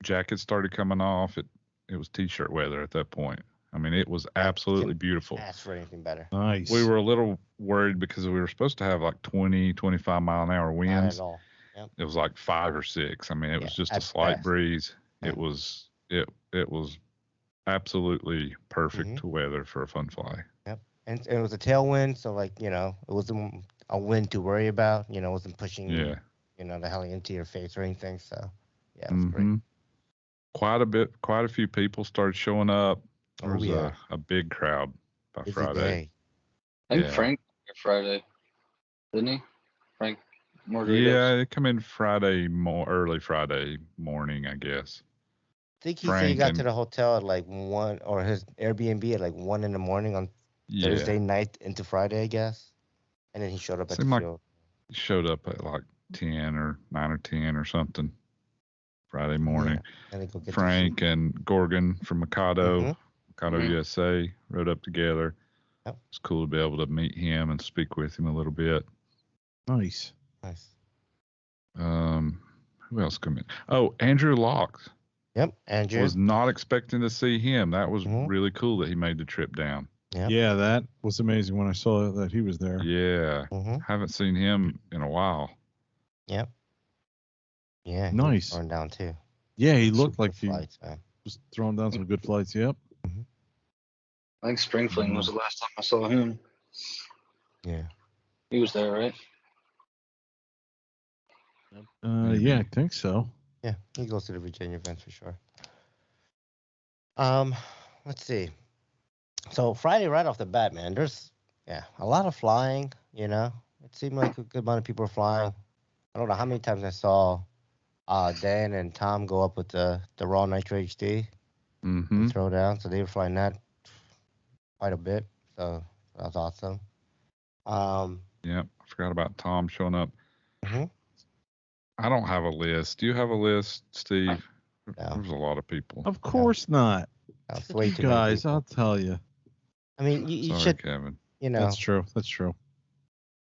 Jackets started coming off. It was t-shirt weather at that point. I mean, it was absolutely beautiful. Ask for anything better. Nice. We were a little worried because we were supposed to have like 20, 25 mile an hour Not winds. at all. It was like 5 or 6. I mean, it was Yeah, just a at slight best. breeze. Yeah. It was absolutely perfect Mhm. weather for a fun fly. And it was a tailwind, so like it wasn't a wind to worry about. It wasn't pushing Yeah. the heli into your face or anything. So yeah, it was great. Mhm. Quite a few people started showing up. There Oh was yeah, a big crowd by busy Friday. day. I think Yeah. Frank Friday, didn't he? Frank Margaritas. Yeah, they come in early Friday morning, I guess. I think he said he Frank got to and- the hotel at like 1, or his Airbnb at like 1 in the morning on Yeah, Thursday night into Friday, I guess. And then he showed up at the Seemed like- field. he showed up at like 10 or 9 or 10 or something Friday morning. And then go get Frank and Gorgon from Mikado, Mhm. Mikado Mhm. USA, rode up together. Yep. It's cool to be able to meet him and speak with him a little bit. Nice. Nice. Who else come in? Oh, Andrew Locke. Yep. Andrew. Was not expecting to see him. That was Mhm. really cool that he made the trip down. Yep. Yeah, that was amazing when I saw that he was there. Yeah, Mhm. haven't seen him in a while. Yeah. He Nice. was throwing down too. Yeah, he looked Super like he flights, man. was throwing down some good flights. Yep. I think Spring Fling was the last time I saw him. Yeah. He was there, right? Yeah, I think so. Yeah, he goes to the Virginia events for sure. Let's see. So Friday, right off the bat, man, there's a lot of flying. It seemed like a good amount of people were flying. I don't know how many times I saw Dan and Tom go up with the Raw Nitro HD Mm-hmm. throw down. So they were flying that quite a bit. So that was awesome. Yeah, I forgot about Tom showing up. Mhm. I don't have a list. Do you have a list, Steve? No. There's a lot of people. Of course not. That's way You too many guys, people. I'll tell you. I mean, you Sorry, should, Kevin. That's true. That's true.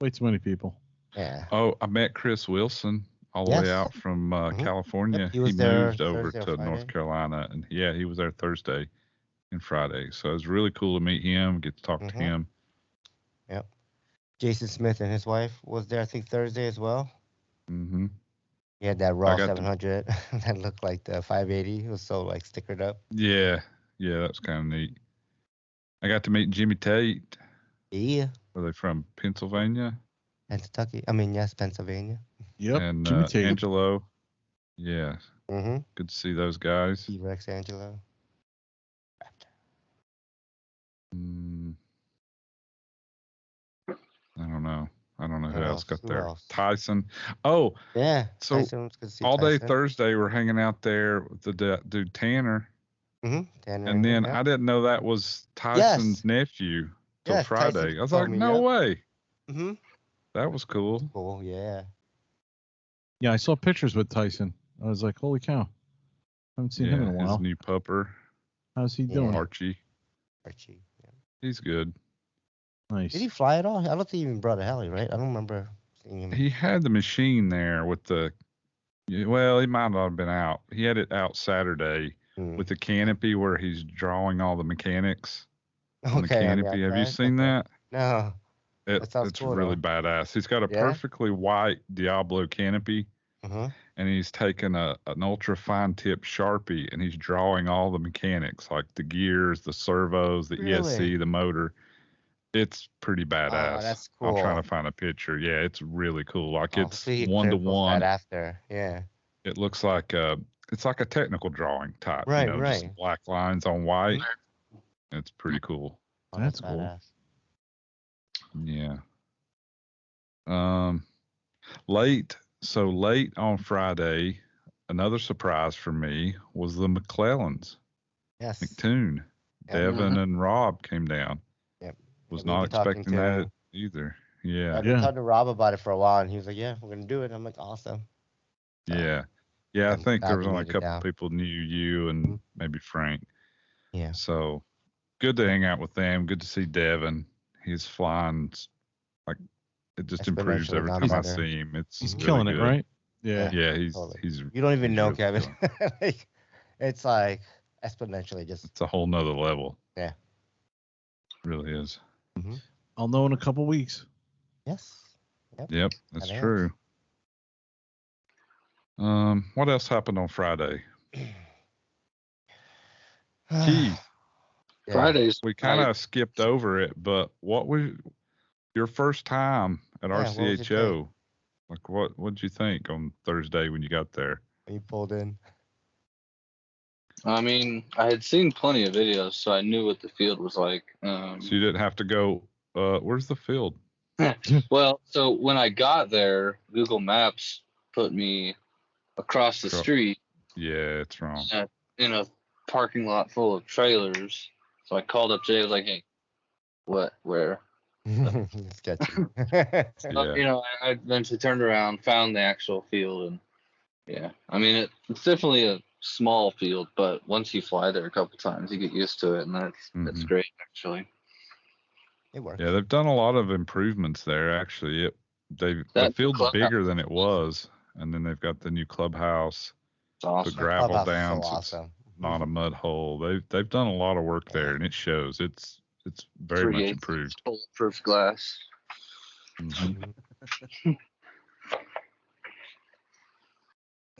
Way too many people. yeah. Oh, I met Chris Wilson all the Yes. way out from Mhm. California. Yep, he was there moved over Thursday or to North Friday. Carolina, and he was there Thursday and Friday. So it was really cool to meet him, get to talk to Mhm. him. Yep. Jason Smith and his wife was there, I think, Thursday as well. Mm-hmm. He had that Raw got 700 that looked like the 580. It was so like stickered up. Yeah, that's kind of neat. I got to meet Jimmy Tate. Yeah. Are they from Pennsylvania? Kentucky. I mean, yes, Pennsylvania. Yep. And Jimmy Tate. Angelo. Yeah. Mm-hmm. Good to see those guys. T-Rex Angelo. I don't know who Who else else? got Who there. else? Tyson. Oh, Yeah. so Tyson was good to see all day Tyson. Thursday we're hanging out there with the dude Tanner. Mm-hmm. Tanner And then yeah. I didn't know that was Tyson's Yes. nephew till Yes, Friday. Tyson I was told like, me, no yep. way. Mm-hmm. That was cool. Cool, yeah. Yeah, I saw pictures with Tyson. I was like, holy cow. Haven't seen him in a His while. new pupper, How's he doing? Archie. Archie. Yeah. He's good. Nice. Did he fly at all? I don't think he even brought a heli, right? I don't remember seeing him. He had the machine there with the, well, he might not have been out. He had it out Saturday with the canopy where he's drawing all the mechanics on the canopy. Have you seen that? No. It's cool, really though. badass. He's got a Yeah? perfectly white Diablo canopy, Uh-huh. and he's taken an ultra fine tip Sharpie, and he's drawing all the mechanics, like the gears, the servos, the Really? ESC, the motor. It's pretty badass. Oh, that's I'm trying cool. to find a picture. Yeah, it's really cool. Like it's Hopefully he one to clear post one. that after. Yeah. It looks like it's like a technical drawing type. Right, Just right. black lines on white. Mhm. It's pretty cool. Oh, That's cool. badass. Yeah. Late on Friday, another surprise for me was the McClellans. Yes. McToon. Yeah. Devin and Rob came down. Yep. Was We've not been talking expecting that either. Yeah. I've been talking to Rob about it for a while, and he was like, "Yeah, we're gonna do it." I'm like, "Awesome." So, Yeah. I I'm think glad there was we only a made it couple down. people knew you and maybe Frank. Yeah. So good to hang out with them. Good to see Devin. He's flying like it just improves Exponentially every gone time I better. see him. He's really killing it, good. right? Yeah. Yeah, Totally. he's You don't even he's know, really Kevin. killing Like, it's like exponentially just. It's a whole nother level. Yeah. It really is. I'll know in a couple weeks. Yes. Yep, that's That is. true. What else happened on Friday? Keith, Yeah. Fridays. we kind of skipped over it, but what was your first time at Yeah, what was your RCHO? Like, what'd you think on Thursday when you got there? When you pulled in. I mean, I had seen plenty of videos, so I knew what the field was like. So you didn't have to go. Where's the field? Well, so when I got there, Google Maps put me across the street Yeah, it's wrong. in a parking lot full of trailers. So I called up Jay. I was like, "Hey, what? Where?" Sketchy. Yeah. You know, I eventually turned around, found the actual field, and yeah, I mean, it's definitely a small field, but once you fly there a couple times, you get used to it, and that's great actually. It works. Yeah, they've done a lot of improvements there. Actually, the field's bigger than it was, and then they've got the new clubhouse, It's awesome. the gravel Clubhouse is down, so so it's awesome. not a mud hole. They've done a lot of work there, and it shows. It's very much 3/8 improved. Bulletproof glass.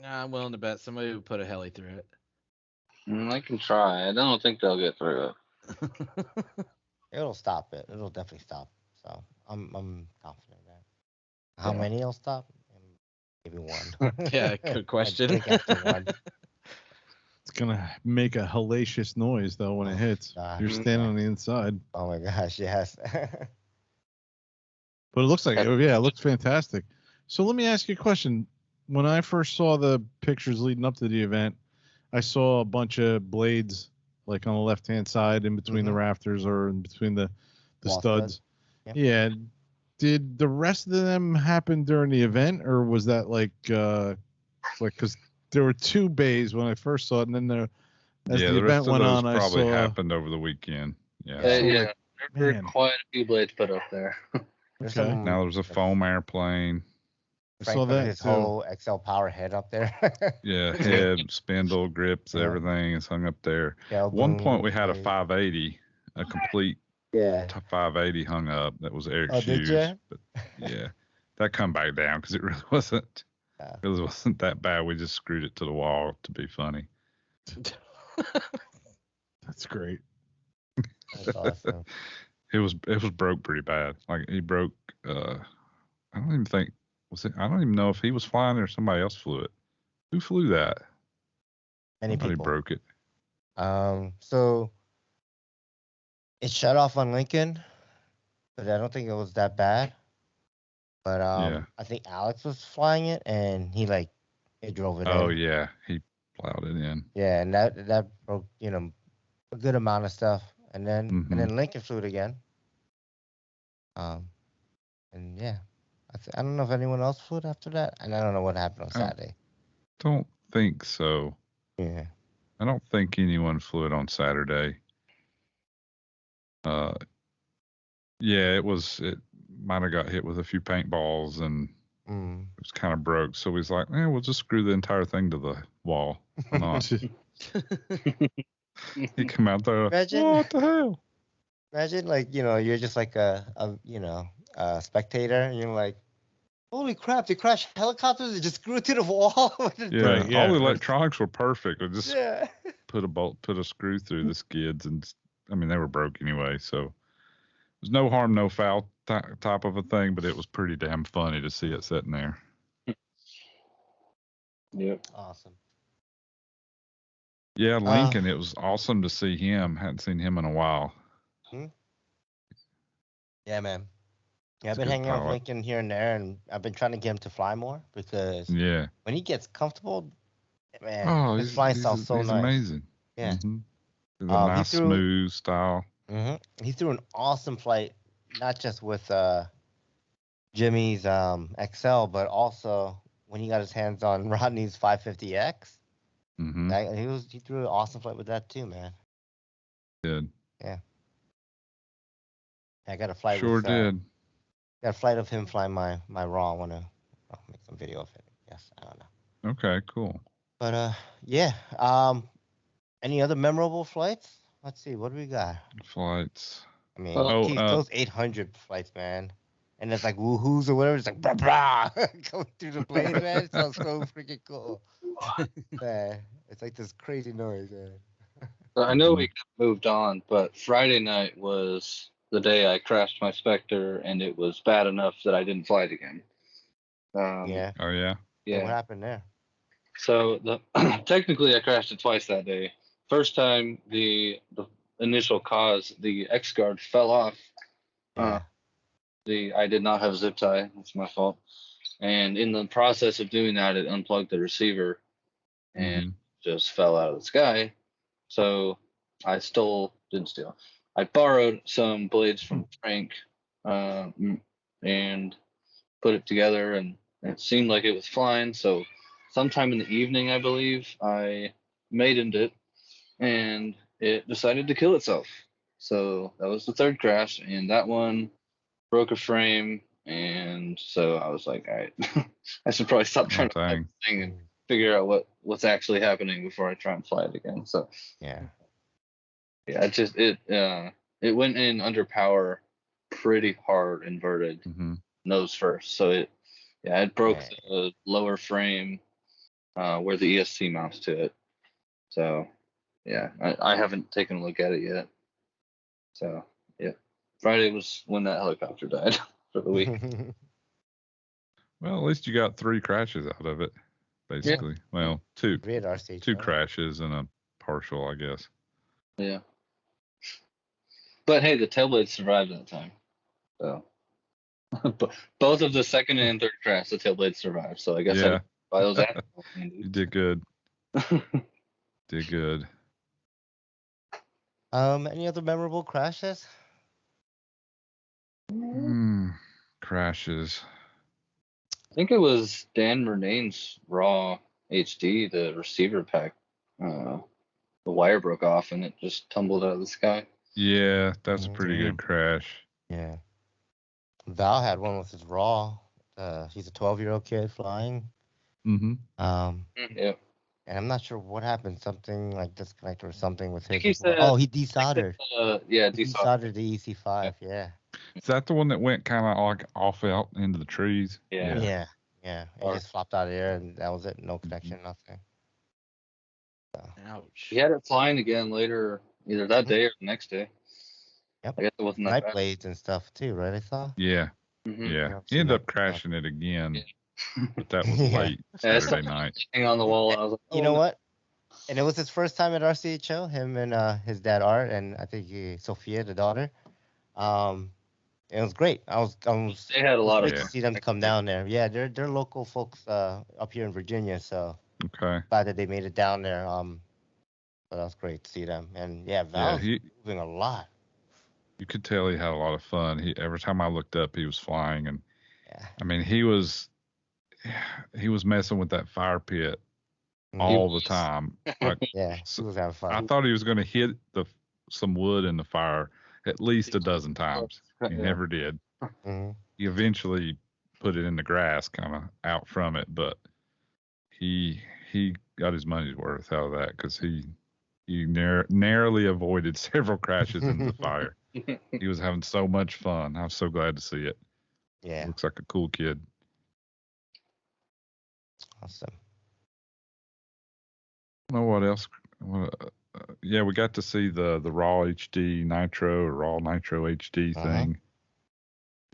I'm willing to bet somebody would put a heli through it. I can try. I don't think they'll get through it. It'll stop it. It'll definitely stop. So I'm confident in that. How many will stop? Maybe one. Yeah, good question. I think after one. It's gonna make a hellacious noise though when it hits. God. You're standing on the inside. Oh my gosh, yes. But it looks like it looks fantastic. So let me ask you a question. When I first saw the pictures leading up to the event, I saw a bunch of blades like on the left hand side in between the rafters or in between the Wall studs. Yep. Yeah. Did the rest of them happen during the event, or was that like because there were two bays when I first saw it, and then as the event went on, I probably saw happened over the weekend. Yeah. There were man. quite a few blades put up there. There's Okay. some- Now there's a foam airplane. I Frank saw put that his too. whole XL power head up there. Yeah, head, spindle, grips, Yeah. everything is hung up there. Yeah, One boom, point we had a blade. 580, a complete Yeah. 580 hung up. That was Eric's Oh, did shoes. you? But yeah, that come back down because it really wasn't. Yeah. Really wasn't that bad. We just screwed it to the wall to be funny. That's great. That's awesome. It was broke pretty bad. Like he broke. I don't even think was it. I don't even know if he was flying or somebody else flew it. Who flew that? Many Somebody people. broke it. So it shut off on Lincoln, but I don't think it was that bad. But Yeah. I think Alex was flying it, and it drove it Oh in. yeah, he plowed it in. Yeah, and that broke a good amount of stuff, and then Lincoln flew it again. And yeah, I don't know if anyone else flew it after that, and I don't know what happened on Saturday. Don't think so. Yeah. I don't think anyone flew it on Saturday. Yeah, it might have got hit with a few paintballs and it was kind of broke. So he's like, we'll just screw the entire thing to the wall. Why not? He come out there, what the hell? Imagine you're just like a spectator, and you're like, holy crap, they crashed helicopters and just screw it to the wall. Yeah, all the electronics were perfect. I just Yeah. put a screw through the skids, and they were broke anyway. So there's no harm, no foul type of a thing, but it was pretty damn funny to see it sitting there. Yep. Awesome. Yeah, Lincoln, it was awesome to see him. Hadn't seen him in a while. Yeah, man. Yeah, I've been hanging out with Lincoln here and there, and I've been trying to get him to fly more because when he gets comfortable, man, his flying style's so he's nice. Amazing. Yeah. The nice, smooth style. He threw an awesome flight, not just with Jimmy's XL, but also when he got his hands on Rodney's 550X. He threw an awesome flight with that too, man. Did. Yeah. I got a flight. Sure did. Got a flight of him flying my Raw. I want to make some video of it. Yes, I don't know. Okay, cool. But yeah. Any other memorable flights? Let's see. What do we got? Flights. I mean, those 800 flights, man. And it's like woohoos or whatever. It's like blah blah going through the plane, man. It sounds so freaking cool. Man, it's like this crazy noise, man. I know we moved on, but Friday night was the day I crashed my Spectre, and it was bad enough that I didn't fly it again. Yeah. Oh yeah. Yeah. What happened there? So technically, I crashed it twice that day. First time, the initial cause, the X guard fell off. Yeah. I did not have zip tie. That's my fault. And in the process of doing that, it unplugged the receiver and just fell out of the sky. So I didn't steal. I borrowed some blades from Frank and put it together, and it seemed like it was flying. So sometime in the evening, I believe, I maidened it, and it decided to kill itself. So that was the third crash, and that one broke a frame, and so I was like, all right, I should probably stop trying to fly this thing and figure out what's actually happening before I try and fly it again. So yeah, it went in under power pretty hard, inverted nose first. So it broke the lower frame where the ESC mounts to it. So yeah, I haven't taken a look at it yet. So yeah, Friday was when that helicopter died for the week. Well, at least you got 3 crashes out of it, basically. Yeah. Well, 2. 3 at RCHO. 2 crashes and a partial, I guess. Yeah. But hey, the tailblade survived that time. So both of the second and third crash, the tailblade survived. So I guess I buy those out. You did good. Did good. Any other memorable crashes? Crashes. I think it was Dan Murnane's Raw HD, the receiver pack. The wire broke off and it just tumbled out of the sky. Yeah, that's a pretty good crash. Yeah. Val had one with his Raw. He's a 12-year-old kid flying. Yeah. And I'm not sure what happened. Something like disconnect or something with his. He said, Oh, he desoldered. yeah, He desoldered the EC5. Yeah. Is that the one that went kind of like off out into the trees? Yeah. Yeah. It Or- just flopped out of the air, and that was it. No connection, nothing. So, Ouch. He had it flying again later, either that day or the next day. yep. I guess it wasn't that Night bad. blades and stuff too, right? I saw. Yeah. Mhm. Yeah. Yep, He seen ended that. up crashing it again, Yeah. but that was Yeah. late Yeah, I Saturday saw night. hang on the wall, and I was like, You know oh, what? And it was his first time at RCHO. Him and his dad Art, and I think Sophia, the daughter. It was great. I was They had a lot great of to Yeah. see them come down there. Yeah, they're local folks up here in Virginia, so Okay. glad that they made it down there. But that was great to see them. And yeah, Yeah, Val's moving a lot. you could tell he had a lot of fun. Every time I looked up, he was flying, and Yeah. I mean, he was messing with that fire pit all the time. Like, Yeah, he was having I fun. thought he was going to hit some wood in the fire at least a dozen times. He Yeah. never did. Hmm. He eventually put it in the grass, kind of out from it, but he got his money's worth out of that because he narrowly avoided several crashes into the fire. He was having so much fun. I was so glad to see it. Yeah, Looks like a cool kid. awesome. I don't know what else. Yeah, we got to see the raw HD Nitro or raw Nitro HD thing,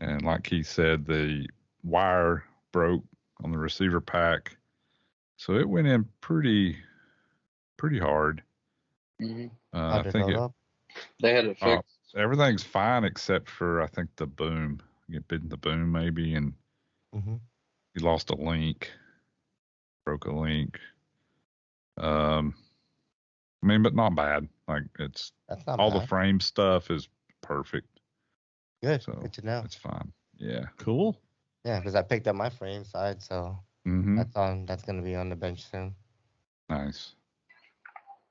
and like he said, the wire broke on the receiver pack, so it went in pretty hard. Mhm. How'd I it think hold up? They had it fixed. everything's fine except for I think the boom. Get bit in the boom maybe, and Hmm. he lost a link, broke a link. I mean, but not bad. Like That's not all bad. the frame stuff is perfect, Good. so Good to know. it's fine. Yeah. Cool. Yeah, because I picked up my frame side, so Mm-hmm. that's gonna be on the bench soon. Nice.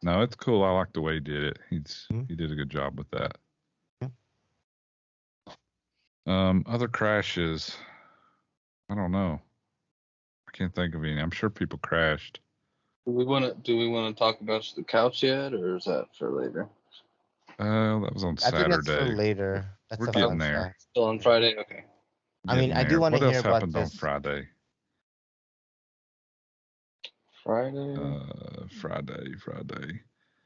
No, it's cool. I like the way he did it. Mhm. He did a good job with that. Yeah. Other crashes. I don't know. I can't think of any. I'm sure people crashed. Do we want to talk about the couch yet, or is that for later? That was on I think that's for Saturday. later. That's We're a getting fun there. stuff. Still on Friday? Okay. I mean, Getting I do there. wanna What hear else about happened on this. Friday? Friday. Friday.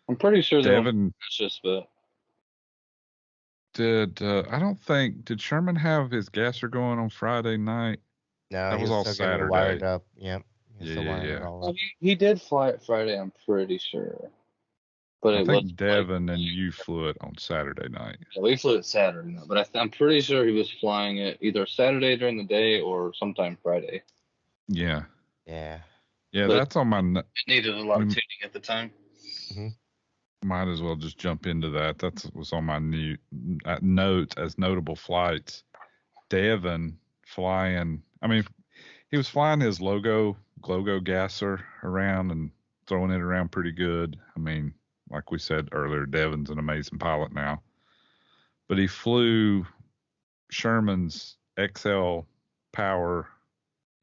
I'm pretty sure they won't Devin just, but did. I don't think did Sherman have his gasser going on Friday night. No, That he was all still getting it wired Saturday. up. Yep. He's still wiring it all oh, up. he did fly it Friday. I'm pretty sure. But I it think was Devin and you flew it on Saturday night. we flew it Saturday, no, but I'm pretty sure he was flying it either Saturday during the day or sometime Friday. Yeah. Yeah. Yeah, But- that's on my. It needed a lot of We- tuning at the time. Might as well just jump into that. That was on my new notes as notable flights. Devin flying. I mean, he was flying his Glogo gasser around and throwing it around pretty good. I mean, like we said earlier, Devin's an amazing pilot now. But he flew Sherman's XL Power.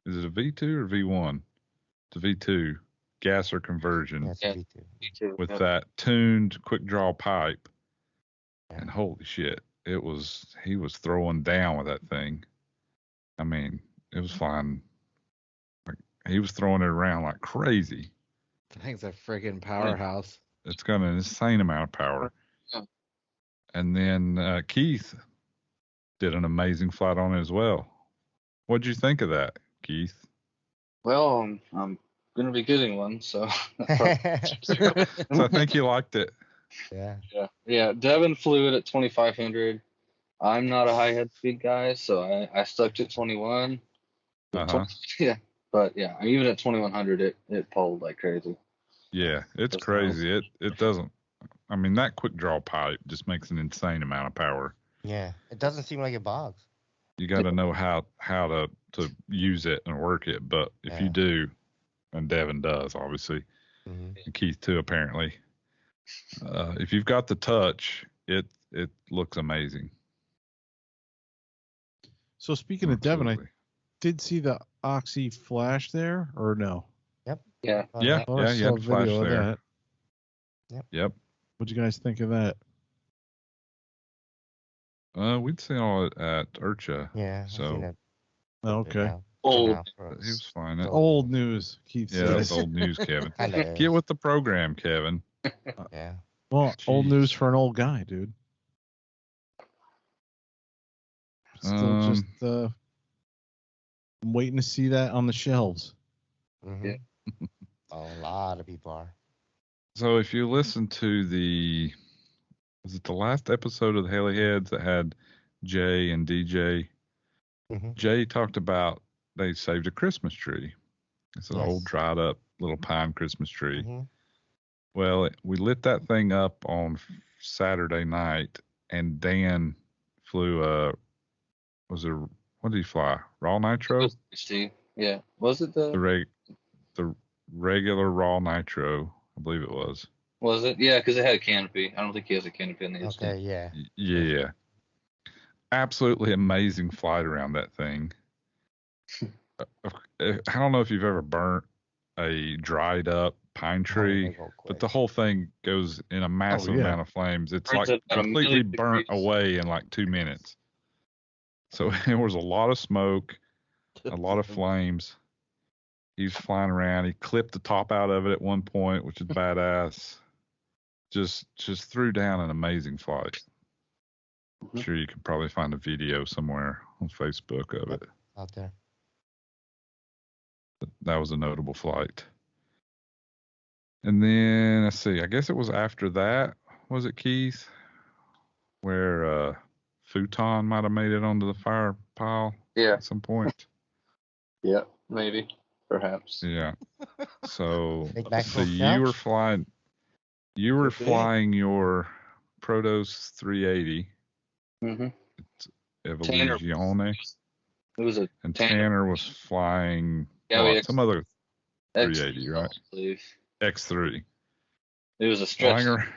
Is it a V2 or V1? It's a V2 gasser conversion. Yeah, it's Yeah. a V2. Me too. With Yep. that tuned quick draw pipe. Yeah. And holy shit, he was throwing down with that thing. I mean, it was flying. Like, he was throwing it around like crazy. The thing's a freaking powerhouse. It's got an insane amount of power. Yeah. And then Keith did an amazing flight on it as well. What'd you think of that, Keith? Well, I'm gonna be getting one, so. So I think you liked it. Yeah. Yeah. Devin flew it at 2,500. I'm not a high head speed guy, so I stuck to 21. Uh-huh. Yeah, but yeah, even at 2,100, it pulled like crazy. Yeah, it's That's crazy. It doesn't. I mean, that quick draw pipe just makes an insane amount of power. Yeah. It doesn't seem like it bogs. You got to know how to use it and work it. But if you do, and Devin does, obviously, Mm-hmm. and Keith too, apparently, if you've got the touch, it looks amazing. So speaking of Devin, I Absolutely. did see the Oxy flash there, or no? Yeah. Oh, Yeah, Oh, I you saw had a flash video of there. that. Yep. What'd you guys think of that? We'd seen all it at RCHO. Yeah. I've So seen it Oh, a bit okay. now. Old. Now for he was us. flying it. Old news, Keith Yeah, that's says. old news, Kevin. Kinda Get is. with the program, Kevin. Yeah. Well, old Jeez. news for an old guy, dude. Still just I'm waiting to see that on the shelves. Mm-hmm. Yeah. A lot of people are. So if you listen to was it the last episode of the Haley Heads that had Jay and DJ? Mm-hmm. Jay talked about they saved a Christmas tree. It's an old Yes. dried up little pine Christmas tree. Mm-hmm. Well, we lit that thing up on Saturday night, and Dan flew what did he fly? Raw nitro? Yeah. Was it The regular raw nitro, I believe it was. Was it? Yeah, because it had a canopy. I don't think he has a canopy in the SD. Okay, yeah. Yeah. Absolutely amazing flight around that thing. I don't know if you've ever burnt a dried up pine tree, They go but quick. the whole thing goes in a massive yeah. amount of flames. It's Burns like it at a completely million burnt degrees. away in like 2 minutes. So there was a lot of smoke, a lot of flames. He was flying around. He clipped the top out of it at one point, which is badass. Just threw down an amazing flight. I'm sure you could probably find a video somewhere on Facebook of it. Out there. But that was a notable flight. And then let's see, I guess it was after that, was it Keith? Where Futon might have made it onto the fire pile Yeah. at some point. Yeah. Maybe. Perhaps. Yeah. So Big let's see, Maxwell's you were couch? flying your Protos 380 Mm-hmm. Evoluzione, It was a and Tanner. Tanner was flying some other 380, right? I believe. X3. It was a stretch. Flying around.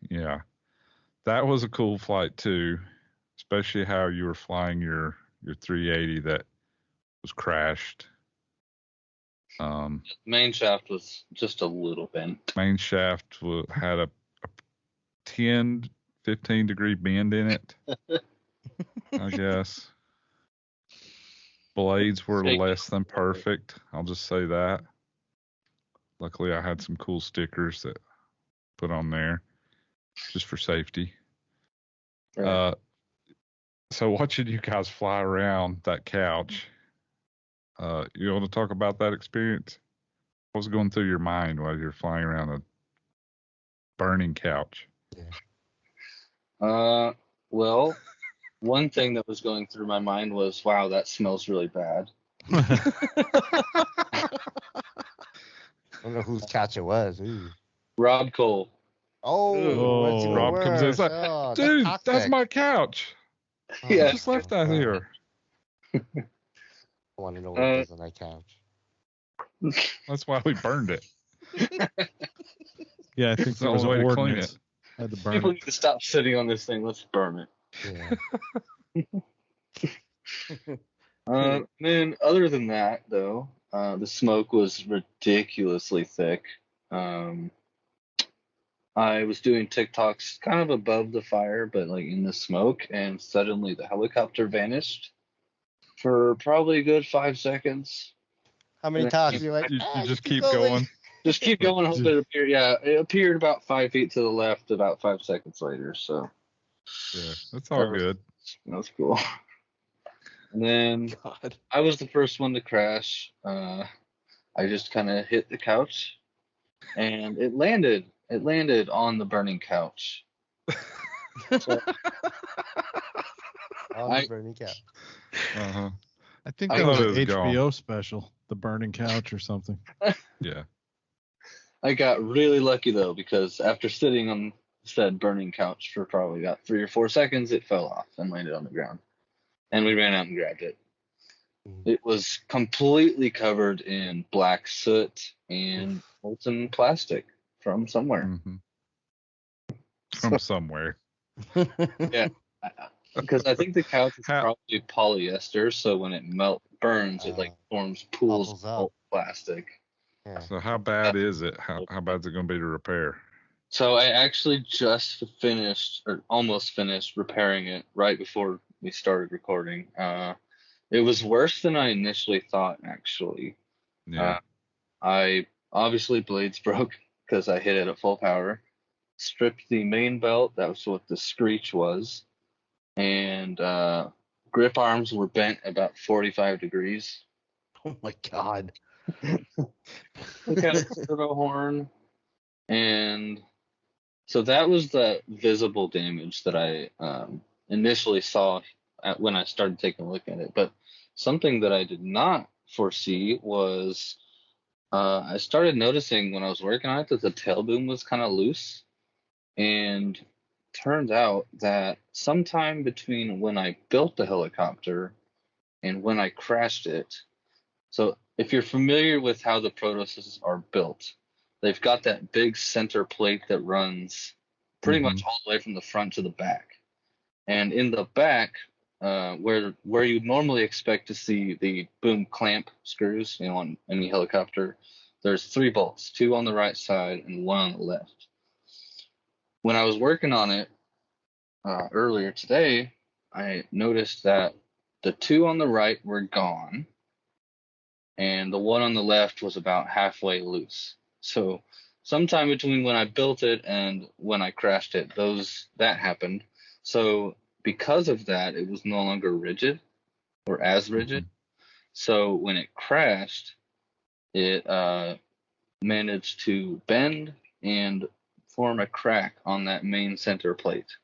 Yeah. That was a cool flight too, especially how you were flying your 380 that was crashed. Main shaft was just a little bent. Main shaft had a 10, 15 degree bend in it, I guess. Blades were less than perfect. I'll just say that. Luckily, I had some cool stickers that put on there just for safety. Right. So watching you guys fly around that couch, you want to talk about that experience? What was going through your mind while you're flying around a burning couch? Well, one thing that was going through my mind was, wow, that smells really bad. I don't know whose couch it was. Ooh. Rob Cole. Oh, what's even Rob comes in, worse? it's like, Oh, dude, toxic. that's my couch. Yeah. I just left that here. I want to know what it does on that couch. That's why we burned it. Yeah, I think It's the there was an only way to clean ordinance. I had to burn People it. need to stop sitting on this thing. Let's burn it. Yeah. Then other than that, though, the smoke was ridiculously thick. I was doing TikToks kind of above the fire, but like in the smoke, and suddenly the helicopter vanished for probably a good 5 seconds. How many times you're like, You just keep going. Just keep going. Hope it appeared. Yeah, it appeared about 5 feet to the left about 5 seconds later. So Yeah, that's all good. that's cool. And then God. I was the first one to crash. I just kind of hit the couch, and it landed. It landed on the burning couch. So, on the burning couch. Uh-huh. I think I that was thought an it was gone. HBO special, The Burning Couch or something. Yeah. I got really lucky though, because after sitting on said burning couch for probably about 3 or 4 seconds, it fell off and landed on the ground. And we ran out and grabbed it. It was completely covered in black soot and molten plastic from somewhere. Mm-hmm. From somewhere. Yeah. Because I think the couch is How- probably polyester, so when it burns, it like forms pools Bubbles of up. molten plastic. Yeah. So how bad is it? How bad is it going to be to repair? So I actually just finished, or almost finished, repairing it right before we started recording. It was worse than I initially thought, actually. Yeah. I obviously blades broke because I hit it at full power. Stripped the main belt. That was what the screech was. And grip arms were bent about 45 degrees. Oh my god. Took out a servo horn. And so that was the visible damage that I initially saw when I started taking a look at it. But something that I did not foresee was I started noticing when I was working on it that the tail boom was kind of loose. And turned out that sometime between when I built the helicopter and when I crashed it. So if you're familiar with how the Protosses are built, they've got that big center plate that runs pretty much all the way from the front to the back. And in the back, where you'd normally expect to see the boom clamp screws, on any helicopter, there's 3 bolts, 2 on the right side and 1 on the left. When I was working on it earlier today, I noticed that the 2 on the right were gone, and the 1 on the left was about halfway loose. So sometime between when I built it and when I crashed it, that happened. So because of that, it was no longer rigid or as rigid. So when it crashed, it managed to bend and form a crack on that main center plate.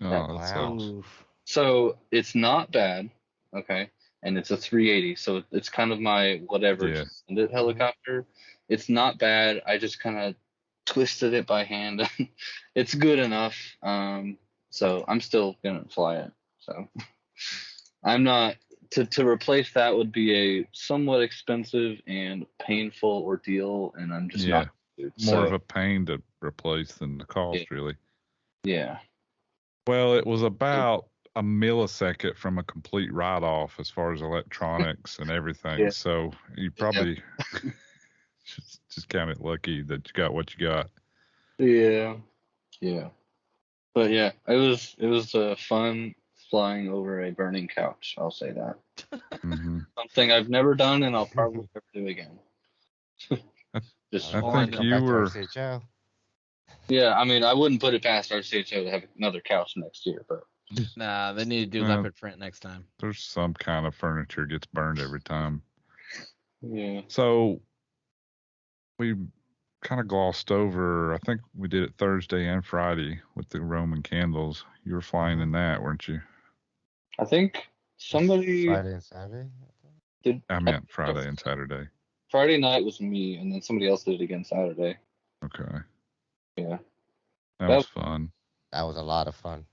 Oh, that sucks. Oof. So it's not bad, okay, and it's a 380, so it's kind of my whatever Yeah. extended helicopter. It's not bad. I just kind of twisted it by hand. It's good enough. So I'm still gonna fly it. So I'm not to replace that would be a somewhat expensive and painful ordeal, and I'm just not. More of a pain to replace than the cost, really. Yeah. Well, it was about a millisecond from a complete write-off as far as electronics and everything. Yeah. So you probably just count it lucky that you got what you got. Yeah. Yeah. But yeah, it was fun flying over a burning couch. I'll say that. Something I've never done, and I'll probably never do again. Just I flying think up. you Back to were. RCHO. Yeah, I mean, I wouldn't put it past RCHO to have another couch next year, but Nah, they need to do leopard print next time. There's some kind of furniture gets burned every time. yeah. So we kind of glossed over. I think we did it Thursday and Friday with the Roman candles. You were flying in that, weren't you? I think somebody Friday and Saturday. did. I meant Friday and Saturday. Friday night was me, and then somebody else did it again Saturday. Okay. Yeah. That was fun. That was a lot of fun.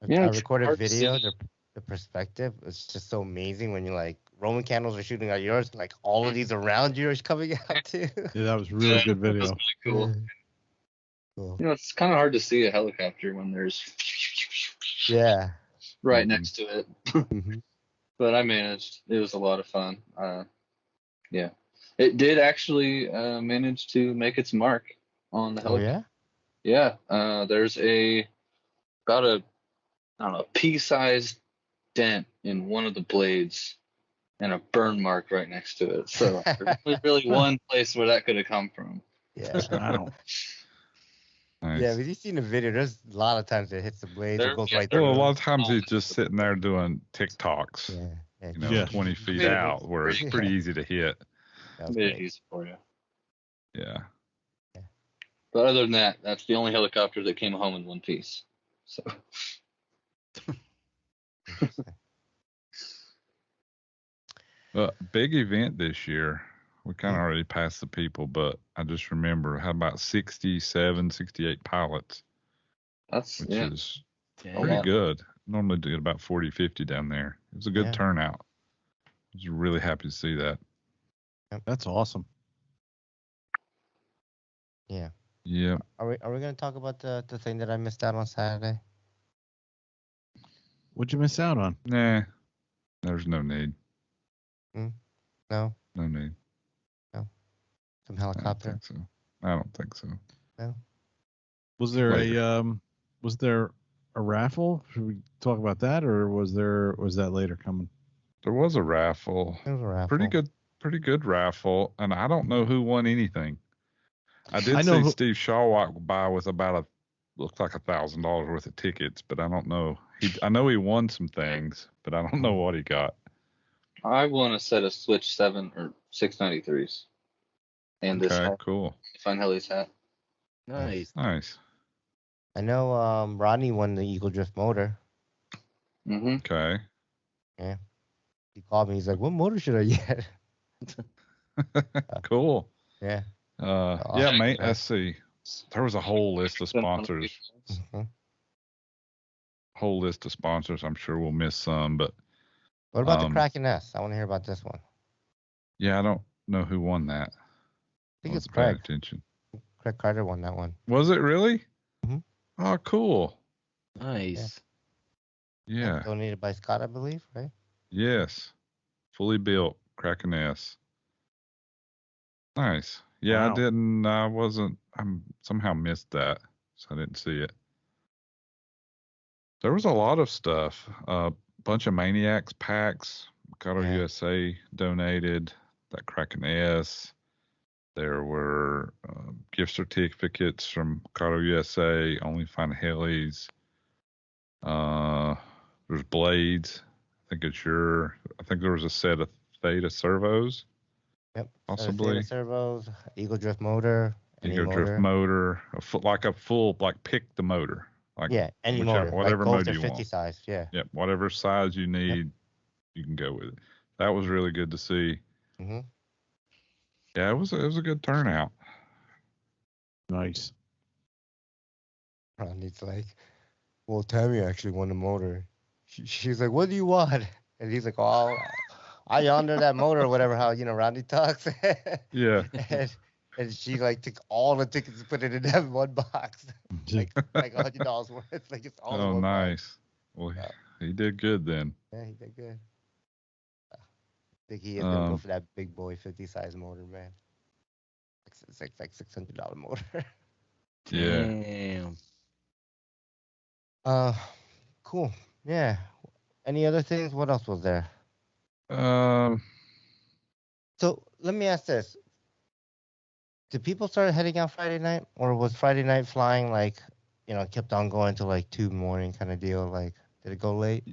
Yeah, I it's recorded hard to video. see. The perspective is just so amazing when you like Roman candles are shooting at yours, like all of these around you are coming out too. Yeah, that was really good That video. was really cool. Cool. It's kind of hard to see a helicopter when there's Yeah. right next to it. Mm-hmm. But I managed. It was a lot of fun. Yeah. It did actually manage to make its mark on the Oh helicopter. yeah. Yeah. There's about a pea-sized dent in one of the blades and a burn mark right next to it. So there's only really one place where that could have come from. Yeah. Wow. Nice. Yeah, but you've seen the video. There's a lot of times it hits the blades. It goes right Well, through. a lot of times he's just sitting there doing TikToks, Yeah. 20 feet Yeah. out, where it's pretty easy to hit. That was Made it great. easy for you. Yeah. But other than that, that's the only helicopter that came home in one piece. So Big event this year. We kind of already passed the people, but I just remember how about 67, 68 pilots, that's which yeah. is Dang. pretty lot. good. Normally do about 40, 50 down there. It was a good Yeah. turnout. I was really happy to see that. That's awesome. Yeah. Yeah. Are we gonna talk about the thing that I missed out on Saturday? What'd you miss out on? Nah, there's no need. No No, No need. some I don't helicopter. think so. I don't think so. No. Was there Later. was there a raffle? Should we talk about that, or was that later coming? There was a raffle. It was a raffle. Pretty good raffle, and I don't know who won anything. I did I know see who- Steve Shaw walk by with about looked like $1,000 worth of tickets, but I don't know. I know he won some things, but I don't know what he got. I won a set of Switch 7 or 693s. And this Okay, hat. cool. Fun Helly's hat. Nice. Nice. I know Rodney won the Eagle Drift motor. Mm-hmm. Okay. He called me. He's like, "What motor should I get?" Cool. Yeah. Yeah, mate. Let's see. There was a whole list of sponsors. Mhm. Whole list of sponsors. I'm sure we'll miss some, but What about the Kraken S? I want to hear about this one. yeah, I don't know who won that. I think it's Wasn't paying Craig. attention. Craig Carter won that one. Was it really? Mhm. Oh, cool. Nice. Yeah. Donated by Scott, I believe, right? Yes. Fully built Kraken S. Nice. Yeah, Wow. I somehow missed that, so I didn't see it. There was a lot of stuff. A bunch of Maniacs packs. Mikado Yeah. USA donated that Kraken S. There were gift certificates from Mikado USA, Only Fine Helis. There's blades. I think there was a set of Theta servos. Yep. Possibly. Theta servos, Eagle Drift motor. Eagle Drift motor. A full, like, pick the motor. Like, Yeah, any whichever, motor. whatever like motor both you 50 want. size. Yeah. Yep, whatever size you need, you can go with it. That was really good to see. Mm-hmm. Yeah, it was a good turnout. Nice. Ronnie's like, well, Tammy actually won the motor. She's like, what do you want? And he's like, oh, I yonder that motor or whatever, how, Ronnie talks. Yeah. and she like took all the tickets and put it in that one box. like $100 worth. Like it's all in Oh, one box. nice. Well, he did good then. Yeah, he did good. I think he is gonna go for that big boy 50 size motor, man. It's like $600 motor. Yeah. Damn. Cool. Yeah. Any other things? What else was there? So let me ask this: did people start heading out Friday night, or was Friday night flying kept on going till like 2 morning kind of deal? Like, did it go late?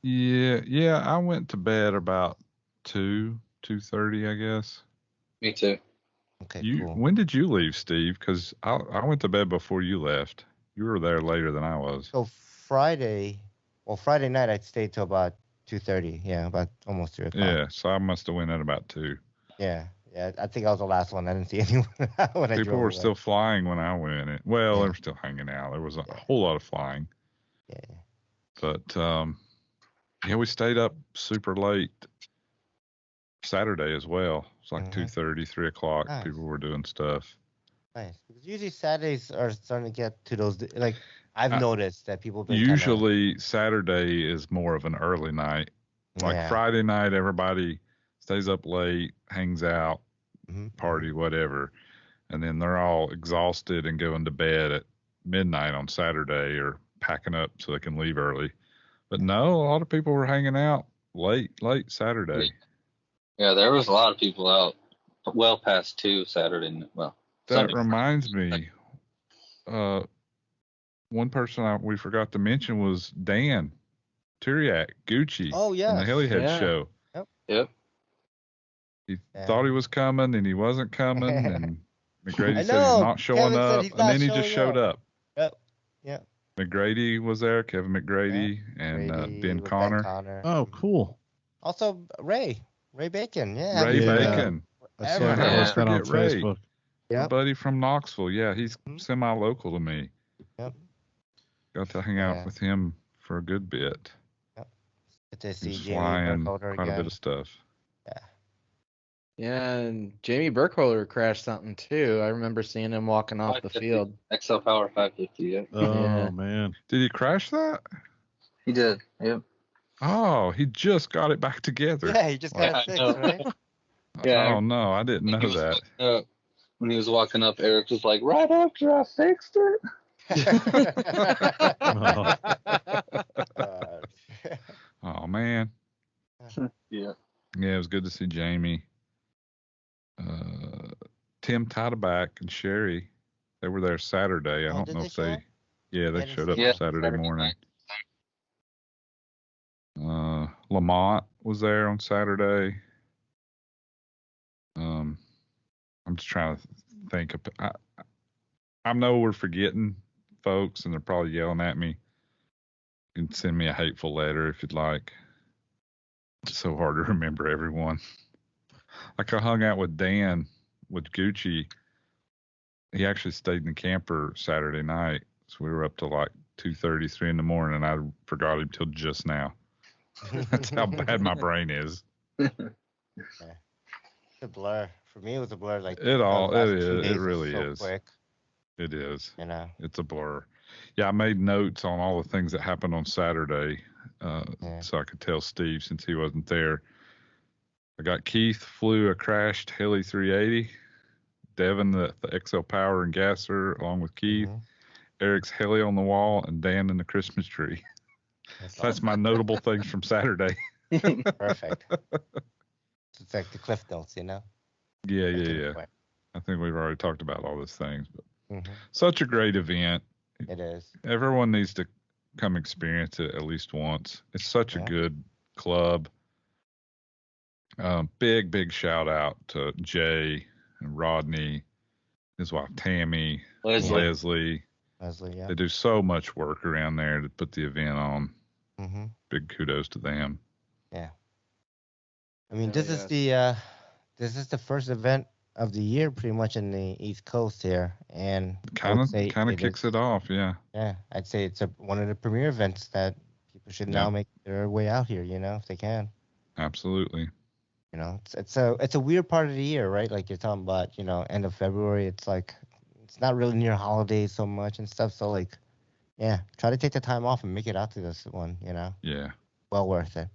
Yeah. I went to bed about 2:30, I guess. Me too. Okay, cool. When did you leave, Steve? Because I went to bed before you left. You were there later than I was. So Friday night I stayed till about 2:30. Yeah, about almost 3 o'clock. Yeah, so I must have went at about 2. Yeah. I think I was the last one. I didn't see anyone when I drove People were away. still flying when I went. They were Yeah. still hanging out. There was a Yeah. whole lot of flying. Yeah. But we stayed up super late Saturday as well. It's like 2:30, 3 o'clock. Nice. People were doing stuff. Nice. Because usually Saturdays are starting to get to those. Like I've noticed that people. Been Usually Saturday is more of an early night. Like Friday night, everybody stays up late, hangs out, party, whatever. And then they're all exhausted and going to bed at midnight on Saturday or packing up so they can leave early. But no, a lot of people were hanging out late Saturday. Yeah, there was a lot of people out well past 2 Saturday. Well, that Sunday. Reminds me, one person we forgot to mention was Dan Turiak, Gucci. Oh, yeah. From the Helihead show. Yep. He thought he was coming and he wasn't coming, and McGrady said he's not showing Kevin up, said and then he just showed up. Yep. McGrady was there, Kevin McGrady, and Ben Connor. Oh, cool. Also Ray Bacon. Yeah. Ray Bacon. I saw him post that on Facebook. My buddy from Knoxville. Yeah, he's semi-local to me. Yep. Got to hang out with him for a good bit. Yep. Get to see He's Jamie flying Burkholder quite again. a bit of stuff. Yeah, and Jamie Burkholder crashed something too. I remember seeing him walking off the field. XL Power 550. Yeah. Oh man. Did he crash that? He did. Yep. Oh, he just got it back together. Yeah, he just got it fixed, right? Yeah. Oh no, I didn't know that. When he was walking up, Eric was like, "Right after I fixed it." Oh man. Yeah. Yeah, it was good to see Jamie. Tim Tideback and Sherry, they were there Saturday. I don't know if they. Yeah, they showed up Saturday morning. Lamont was there on Saturday. I'm just trying to think of. I know we're forgetting folks, and they're probably yelling at me. You can send me a hateful letter if you'd like. It's so hard to remember everyone. Like I hung out with Dan with Gucci. He actually stayed in the camper Saturday night, so we were up to like 2:30, 3 in the morning, and I forgot him till just now. That's how bad my brain is. It's a blur. For me, it was a blur. Like It is. It really so is. Quick, it is. you know. It's a blur. Yeah, I made notes on all the things that happened on Saturday, so I could tell Steve since he wasn't there. I got Keith flew a crashed Heli 380. Devin the XL Power and Gasser along with Keith. Eric's Heli on the wall, and Dan in the Christmas tree. That's my notable things from Saturday. Perfect. It's like the Cliff Notes, you know? Yeah. I think we've already talked about all those things, but such a great event. It is. Everyone needs to come experience it at least once. It's such a good club. Big shout out to Jay and Rodney, his wife Tammy, Leslie. Yeah. They do so much work around there to put the event on. Big kudos to them. Yeah. I mean, this is the first event of the year, pretty much in the East Coast here, and kind of kicks it off. Yeah. Yeah, I'd say it's one of the premier events that people should now make their way out here. You know, if they can. Absolutely. You know, it's a weird part of the year, right? Like you're talking about, you know, end of February. It's like it's not really near holidays so much and stuff. So like, yeah, try to take the time off and make it out to this one. You know. Yeah. Well worth it.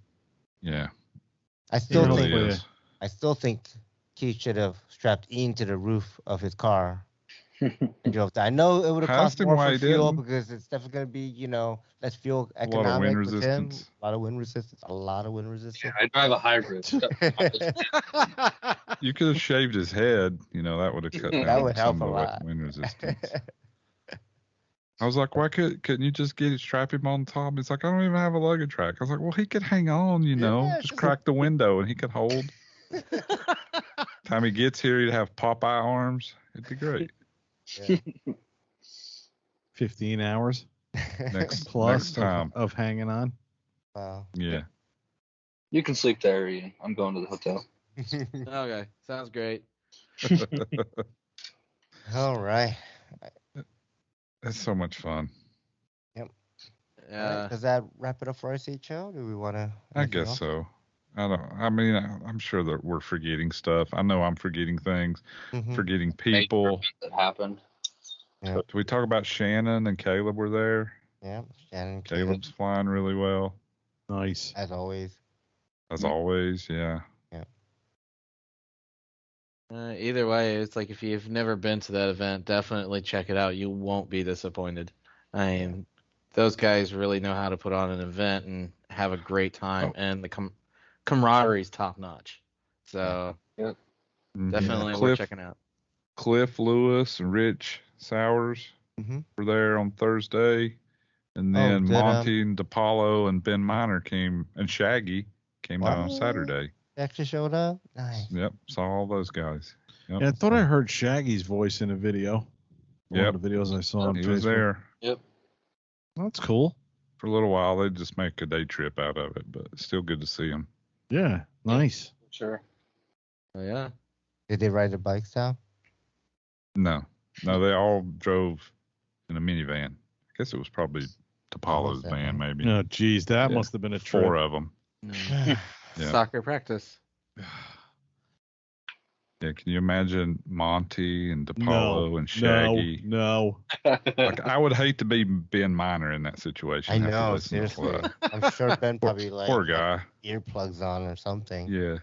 Yeah. I still think Keith should have strapped Iaen to the roof of his car and drove that. I know it would have cost more for fuel because it's definitely going to be, you know, less fuel economic. A lot of wind resistance. A lot of wind resistance. Yeah, I drive a hybrid. You could have shaved his head. You know, that would have cut down some of the wind resistance. I was like, why couldn't you just strap him on top? He's like, I don't even have a luggage rack. I was like, well, he could hang on, you know, just crack the window and he could hold. Time he gets here, he'd have Popeye arms. It'd be great. Yeah. 15 hours next time of hanging on. Wow. Yeah. You can sleep there, Iaen. I'm going to the hotel. Okay, sounds great. All right. That's so much fun. Yep. Yeah. Right. Does that wrap it up for RCHO? Do we want to? I guess so. I'm sure that we're forgetting stuff. I know I'm forgetting things, forgetting people. That happened. Yeah. Do we talk about Shannon and Caleb were there? Yeah. Shannon. Caleb's flying really well. Nice. As always. Yeah. Either way, it's like if you've never been to that event, definitely check it out. You won't be disappointed. I mean, those guys really know how to put on an event and have a great time, and the camaraderie is top notch. So definitely worth checking out. Cliff Lewis and Rich Sowers were there on Thursday, and then Monty and DePaulo and Ben Miner and Shaggy came down on Saturday. Actually showed up. Nice. Yep, saw all those guys. Yep. Yeah, I thought I heard Shaggy's voice in a video. One of the videos I saw on Facebook. He was there. Yep. Well, that's cool. For a little while, they just make a day trip out of it, but it's still good to see them. Yeah, nice. Sure. Oh, yeah. Did they ride their bikes down? No, they all drove in a minivan. I guess it was probably DePaulo's van, maybe. Oh, geez, that must have been a trip. 4 of them. Soccer practice. Yeah, can you imagine Monty and DePaulo and Shaggy? No. Like, I would hate to be Ben Miner in that situation. I know, seriously. I'm sure Ben probably poor guy. earplugs on or something. Yeah,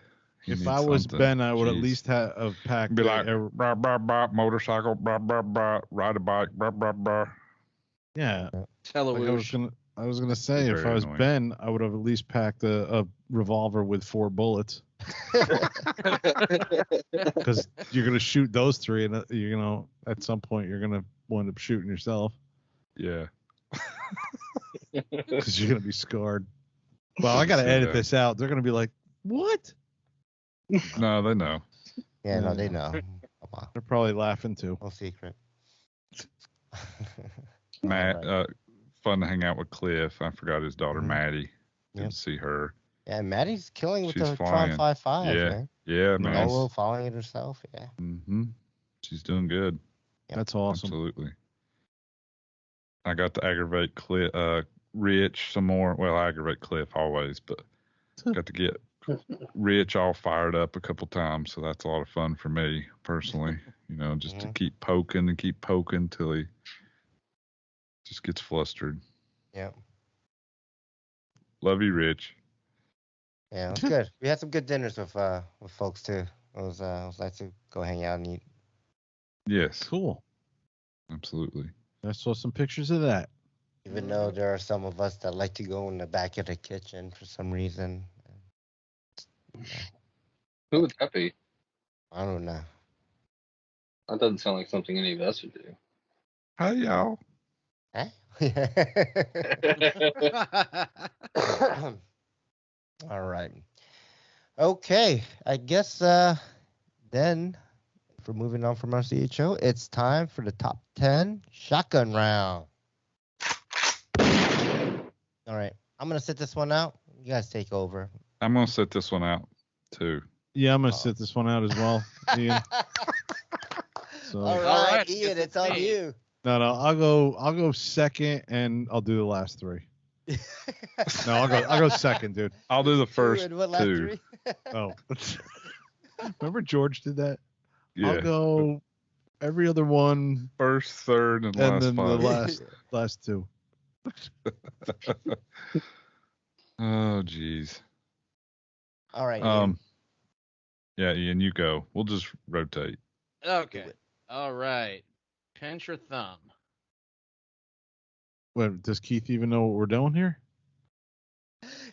If need I was something. Ben, I would at Jeez. least have packed Be a- like, a- brah, brah, brah, motorcycle, brah, brah, brah, ride a bike, brah, brah, brah. yeah. Tell Like I was gonna say, if Very I was annoying. Ben, I would have at least packed a revolver with 4 bullets, because you're gonna shoot those 3, and at some point you're gonna wind up shooting yourself Yeah. because you're gonna be scarred. Well, I gotta See edit that. this out. They're gonna be like, "What?" No, they know. Yeah, no, they know. Come on, They're probably laughing too. no secret. Matt, Alright. fun to hang out with Cliff. I forgot his daughter Mhm. Maddie. Good Yep. to see her. Yeah, Maddie's killing with She's the flying. Tron 5.5, Yeah. man. Yeah, man. Solo following it herself. Yeah. Mm-hmm. She's doing good. That's awesome. Absolutely. I got to aggravate Rich some more. Well, I aggravate Cliff always, but got to get Rich all fired up a couple times. So that's a lot of fun for me personally. Just to keep poking till he just gets flustered. Yeah. Love you, Rich. Yeah, it was good. We had some good dinners with folks too. It was nice to go hang out and eat. Yes, Cool. absolutely. I saw some pictures of that. Even though there are some of us that like to go in the back of the kitchen for some reason. Who would that be? I don't know. That doesn't sound like something any of us would do. Hi, y'all. Eh? All right. Okay. I guess then, if we're moving on from RCHO, it's time for the top 10 shotgun round. All right. I'm going to sit this one out. You guys take over. I'm gonna set this one out too. Yeah, I'm gonna sit this one out as well, Ian. So All right, right, Ian, it's on you. no, I'll go second, and I'll do the last 3. No, I'll go second, dude. I'll do the first and what last 2. 3? Oh, remember George did that? Yeah. I'll go every other one, First, third, and and last then the 5. last 2. Oh, jeez. All right. Ian. Yeah, Ian, you go. We'll just rotate. Okay. All right. Pinch your thumb. Wait, does Keith even know what we're doing here?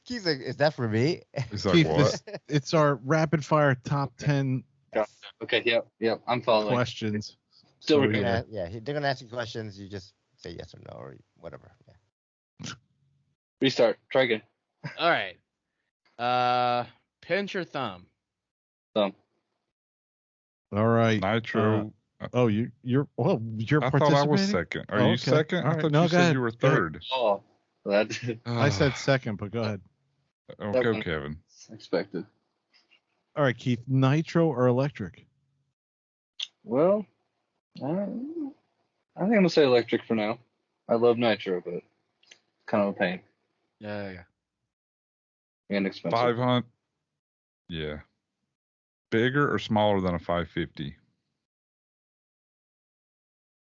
Keith's like, is that for me? He's like, Keith, what? it's our rapid fire top 10 Okay, yep, I'm following. questions. Still So, recording. Yeah, they're going to ask you questions. You just say yes or no or whatever. Yeah. Restart. Try again. All right. Pinch your thumb. Thumb. All right. Nitro. Oh, you're I thought participating? I was second. Are Oh, you okay. second? All I right. thought No, you go said ahead. you were Go ahead. third. Oh, that's I said second, but go ahead. Oh, go, Kevin. expected. All right, Keith, nitro or electric? Well, I think I'm gonna say electric for now. I love nitro, but it's kind of a pain Yeah. and expensive. 500. Yeah. Bigger or smaller than a 550?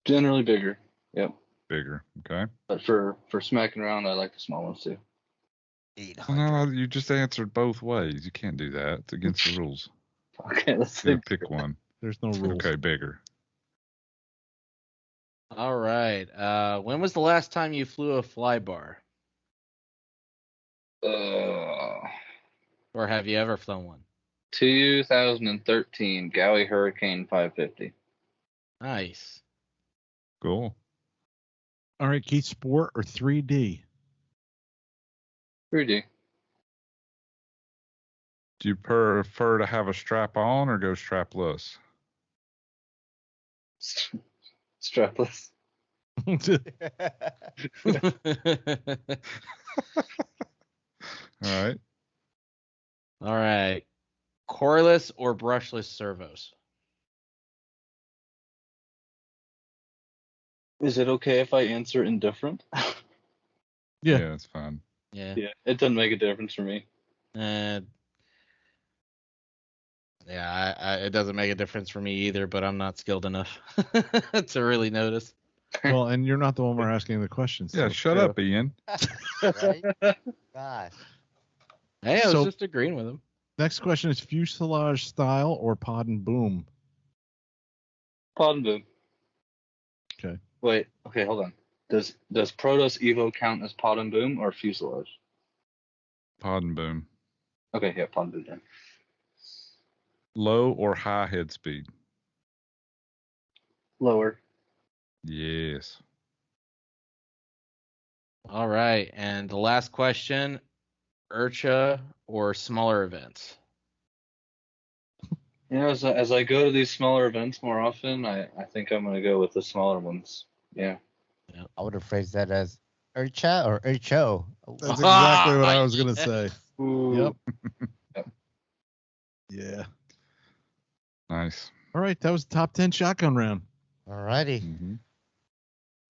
Generally bigger. Yep. Bigger. Okay. But for smacking around, I like the small ones too. 800. No, you just answered both ways. You can't do that. It's against the rules. Okay, let's You see. gotta pick one. There's no rules. Okay, bigger. All right. When was the last time you flew a fly bar? Or have you ever flown one? 2013 Gowie Hurricane 550. Nice. Cool. All right, Keith, sport or 3D? 3D. Do you prefer to have a strap on or go strapless? Strapless. All right. All right. Coreless or brushless servos? Is it okay if I answer indifferent? Yeah. Yeah, it's fine. Yeah. Yeah, it doesn't make a difference for me. It doesn't make a difference for me either, but I'm not skilled enough to really notice. Well, and you're not the one we're asking the questions. Yeah, to. shut up, Ian. Right? Gosh. Hey, I was So- just agreeing with him. Next question is fuselage style or pod and boom? Pod and boom. Okay. Wait. Okay, hold on. Does Protos Evo count as pod and boom or fuselage? Pod and boom. Okay, yeah, pod and boom then. Low or high head speed? Lower. Yes. All right, and the last question: RCHO or smaller events? You know, as I go to these smaller events more often, I think I'm gonna go with the smaller ones. Yeah. I would have phrased that as RCHO or RCHO. That's exactly what I was gonna say. Ooh. Yep. Yeah. Nice. All right, that was the top 10 shotgun round. Alrighty. Mm-hmm.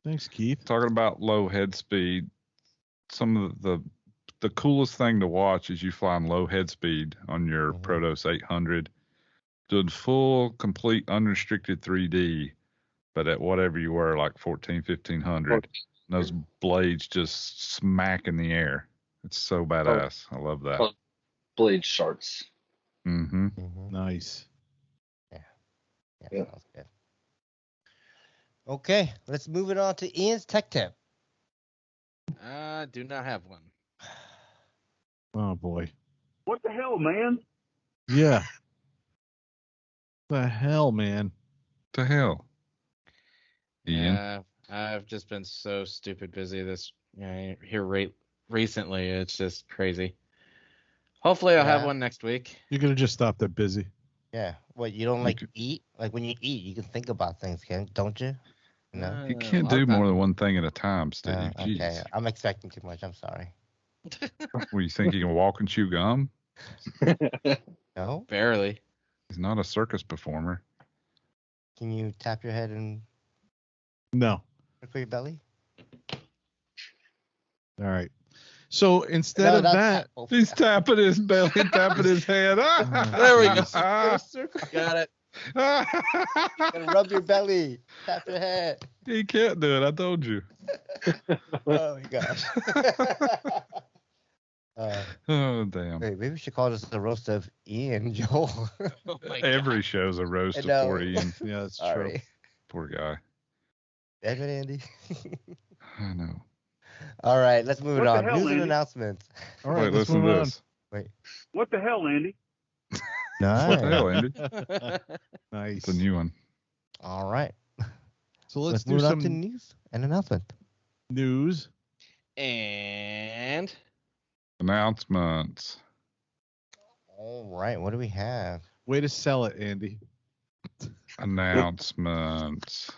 Thanks, Keith. Talking about low head speed, some of the coolest thing to watch is you flying low head speed on your Protos 800, doing full, complete, unrestricted 3D, but at whatever you were, like 1500, those blades just smack in the air. It's so badass. I love that. Blade sharks. Mm-hmm. Nice. Yeah, sounds good. Okay, let's move it on to Iaen's tech tip. I do not have one. Oh boy. What the hell, man? Yeah. The hell, man. The hell, Iaen? Yeah, I've just been so stupid busy here recently. It's just crazy. Hopefully, I'll have one next week. You're gonna just stop that busy. Yeah. What, you don't eat? Like when you eat, you can think about things, don't you? No. You can't do more than one thing at a time, Steve. Okay, Jeez. I'm expecting too much. I'm sorry. Well, you think you can walk and chew gum? No. Barely. He's not a circus performer. Can you tap your head and No. for your belly? All right. So instead of that, he's tapping his belly and tapping his head. There we go. Got it. Gotta rub your belly. Tap your head. He can't do it. I told you. Oh my gosh. Oh, damn. Wait, maybe we should call this the roast of Iaen, Joel. Oh my Every God. show's a roast of poor Iaen. yeah, that's true. Sorry. Poor guy. Damn it, Andy. I know. All right, let's move it What the on. hell, News and Andy? announcements. All right, Wait, let's listen move to on. this. Wait. What the hell, Andy? What the hell, Nice. Andy? Nice. It's a new one. All right. So let's do move on to some news and announcement. news. And Announcements. All right, what do we have? Way to sell it, Andy. Announcements.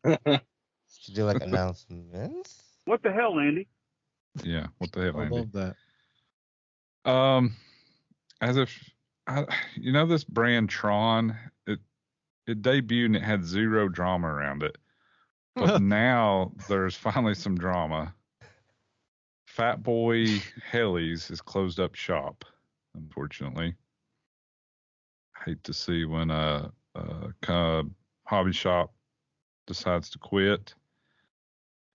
Should do like announcements. What the hell, Andy? Yeah. What the hell, I Andy? love that. As if this brand Tron, it debuted and it had zero drama around it. But now there's finally some drama. Fat Boy Helly's has closed up shop, unfortunately. I hate to see when a kind of hobby shop decides to quit,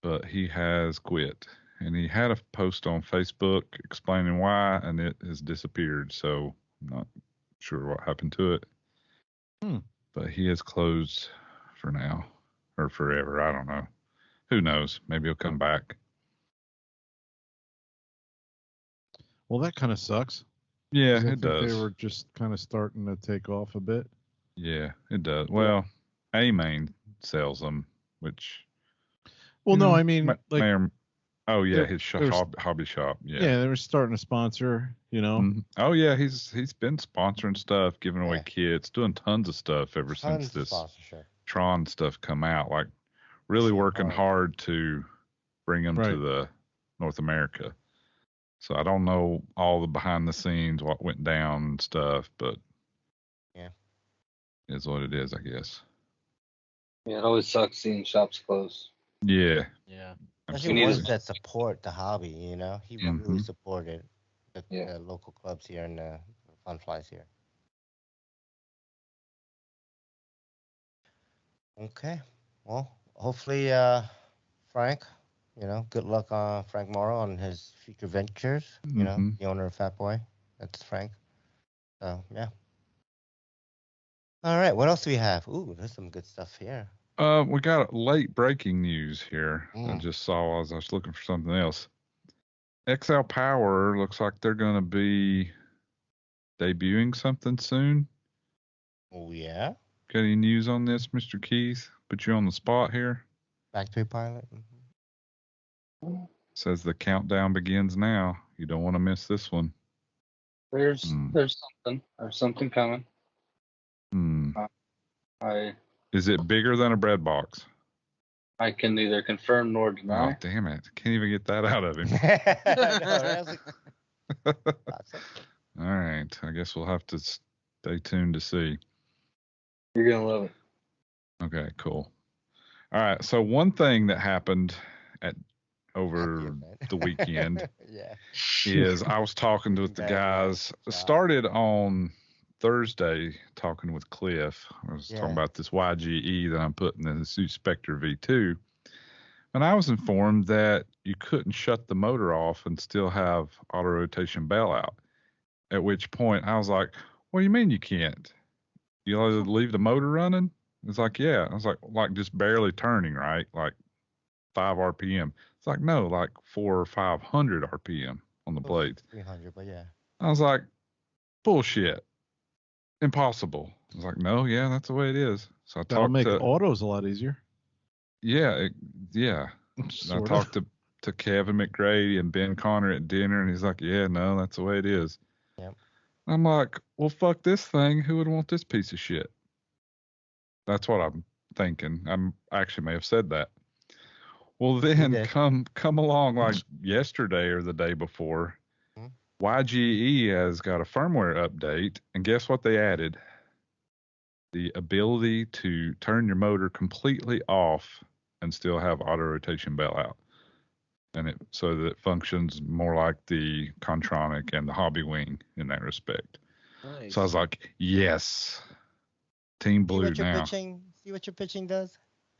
but he has quit. And he had a post on Facebook explaining why, and it has disappeared. So I'm not sure what happened to it. But he is closed for now, or forever. I don't know. Who knows? Maybe he'll come back. Well, that kind of sucks. Yeah, 'Cause I it think does. They were just kind of starting to take off a bit. Yeah, it does. Well, A-Main sells them, which. Well, no, I mean, oh yeah, there- his there's- hobby shop. Yeah. yeah, they were starting to sponsor. Mhm. Oh yeah, he's been sponsoring stuff, giving away kits, doing tons of stuff ever since this sponsorship. Tron stuff come out. Like really working hard to bring them to the North America. So I don't know all the behind the scenes, what went down and stuff, but yeah, is what it is, I guess. Yeah, it always sucks seeing shops close. Yeah. Yeah. Especially ones that support the hobby, He really Mhm. supported the local clubs here and the fun flies here. Okay. Well, hopefully, Frank, good luck on Frank Morrow on his future ventures. Mhm. The owner of Fat Boy. That's Frank. So yeah. All right, what else do we have? Ooh, there's some good stuff here. We got late breaking news here. I Mm. just saw as I was looking for something else. XL Power looks like they're going to be debuting something soon. Oh yeah. Got any news on this, Mr. Keith? Put you on the spot here. Factory pilot. Says the countdown begins now. You don't want to miss this one. There's something coming. Is it bigger than a bread box? I can neither confirm nor Oh, deny. damn it. Can't even get that out of him. All right. I guess we'll have to stay tuned to see. You're gonna love it. Okay, cool. All right. So one thing that happened over the weekend is I was talking with the guys. Started on Thursday talking with Cliff. I was talking about this YGE that I'm putting in the Suit Spectre V2. And I was informed that you couldn't shut the motor off and still have auto rotation bailout. At which point I was like, what do you mean you can't? You leave the motor running? It's like, yeah. I was like just barely turning, right? Like 5 RPM. It's like, no, like 400 or 500 RPM on the blades. 300, but yeah. I was like, bullshit. Impossible. I was like, no, yeah, that's the way it is. So I That'll talked make to autos a lot easier. Yeah. I talked to Kevin McGrady and Ben Connor at dinner, and he's like, yeah, no, that's the way it is. Yep. I'm like, well, fuck this thing. Who would want this piece of shit? That's what I'm thinking. I actually may have said that. Well, then come along like yesterday or the day before, YGE has got a firmware update, and guess what they added? The ability to turn your motor completely off and still have auto rotation bailout, and so that it functions more like the Contronic and the Hobby Wing in that respect. Nice. So I was like, yes, Team Blue now. See what your pitching does?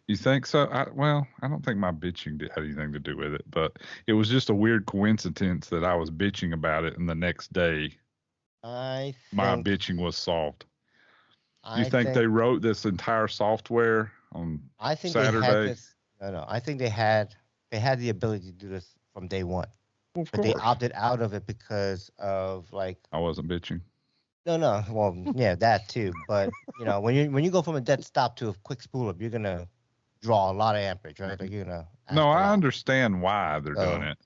You think so? I don't think my bitching had anything to do with it, but it was just a weird coincidence that I was bitching about it, and the next day, my bitching was solved. You think they wrote this entire software on Saturday? I think they had the ability to do this from day one. Well, but they opted out of it because of I wasn't bitching. No. Well, yeah, that too. But when you go from a dead stop to a quick spool up, you're gonna draw a lot of amperage, right? Like you're gonna. No, I understand why they're doing it.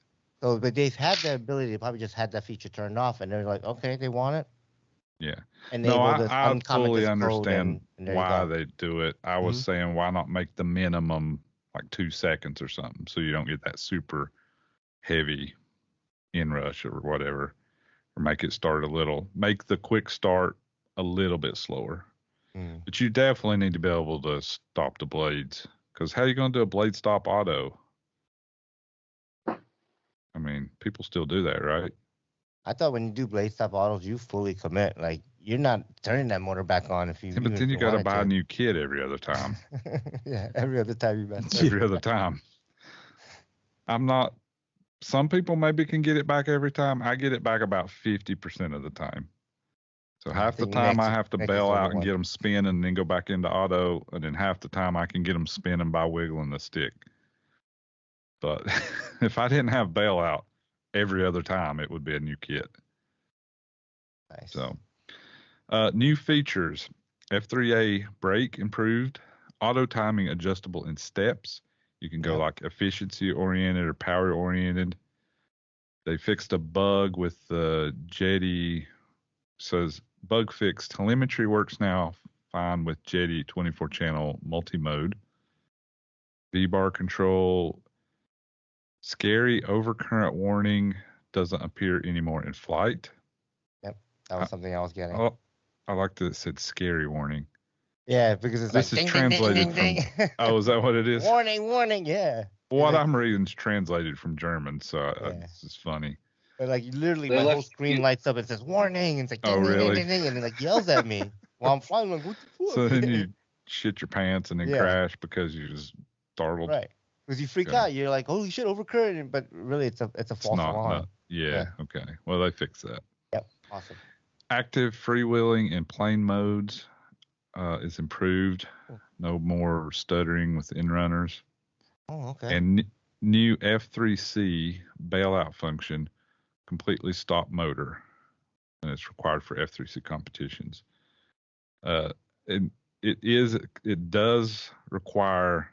So, but they've had the ability. They probably just had that feature turned off, and they're like, okay, they want it. Yeah. And I fully understand why they do it. I was saying, why not make the minimum like 2 seconds or something, so you don't get that super heavy inrush or whatever, or make the quick start a little bit slower. But you definitely need to be able to stop the blades, because how are you going to do a blade stop auto? I mean, people still do that, right? I thought when you do blade stop autos, you fully commit. Like you're not turning that motor back on if you. Yeah, but then you got to buy a new kit every other time. Yeah, every other time you mess. Every other time. I'm not. Some people maybe can get it back every time. I get it back about 50% of the time. So half the time I have to bail out and get them spinning and then go back into auto, and then half the time I can get them spinning by wiggling the stick. But if I didn't have bailout every other time, it would be a new kit. Nice. So, new features: F3A brake improved, auto timing adjustable in steps. You can go like efficiency oriented or power oriented. They fixed a bug with the Jetty. Says bug fix. Telemetry works now fine with Jetty 24 channel multi mode. V-bar control. Scary overcurrent warning doesn't appear anymore in flight. Yep, that was something I was getting. Oh, I like that it said scary warning. Yeah, because it's this is translated from. Oh, is that what it is? Warning, yeah. What I'm reading is translated from German, so it's just funny. But like literally, my whole screen lights up and says warning, and it's like ding, really? ding, ding, ding, and it like yells at me while I'm flying. Like, what the fuck? So then you shit your pants and then crash because you just startled. Right. Because you freak out, you're like, "Holy shit, overcurrent!" But really, it's a false alarm. Yeah. Okay. Well, they fixed that. Yep. Awesome. active freewheeling in plane modes is improved. No more stuttering with in-runners. Oh, okay. And new F3C bailout function, completely stop motor, and it's required for F3C competitions. It does require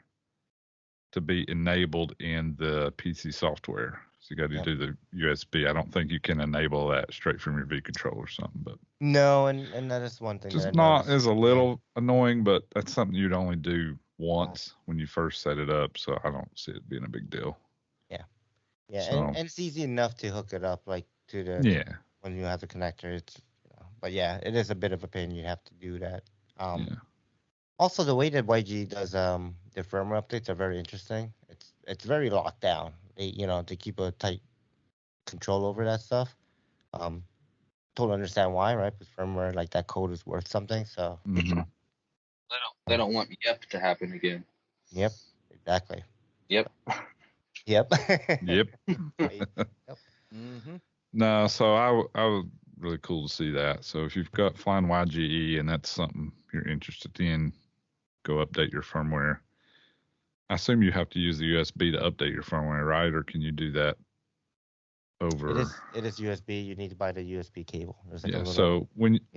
to be enabled in the PC software. So you got to do the USB. I don't think you can enable that straight from your V control or something, but No, and that is one thing just that I not noticed. is a little annoying, but that's something you'd only do once when you first set it up. So I don't see it being a big deal. Yeah, So, and it's easy enough to hook it up like to the when you have the connector. It's but yeah, it is a bit of a pain. You have to do that. Also, the way that YG does the firmware updates are very interesting. It's very locked down. They keep a tight control over that stuff. Totally understand why, right? Because firmware like that code is worth something. So They don't want yep to happen again. Yep, exactly. Yep. Yep. Mm-hmm. No, so I was really cool to see that. So if you've got flying YGE and that's something you're interested in, go update your firmware. I assume you have to use the USB to update your firmware, right? Or can you do that over? It is USB. You need to buy the USB cable. There's like a little so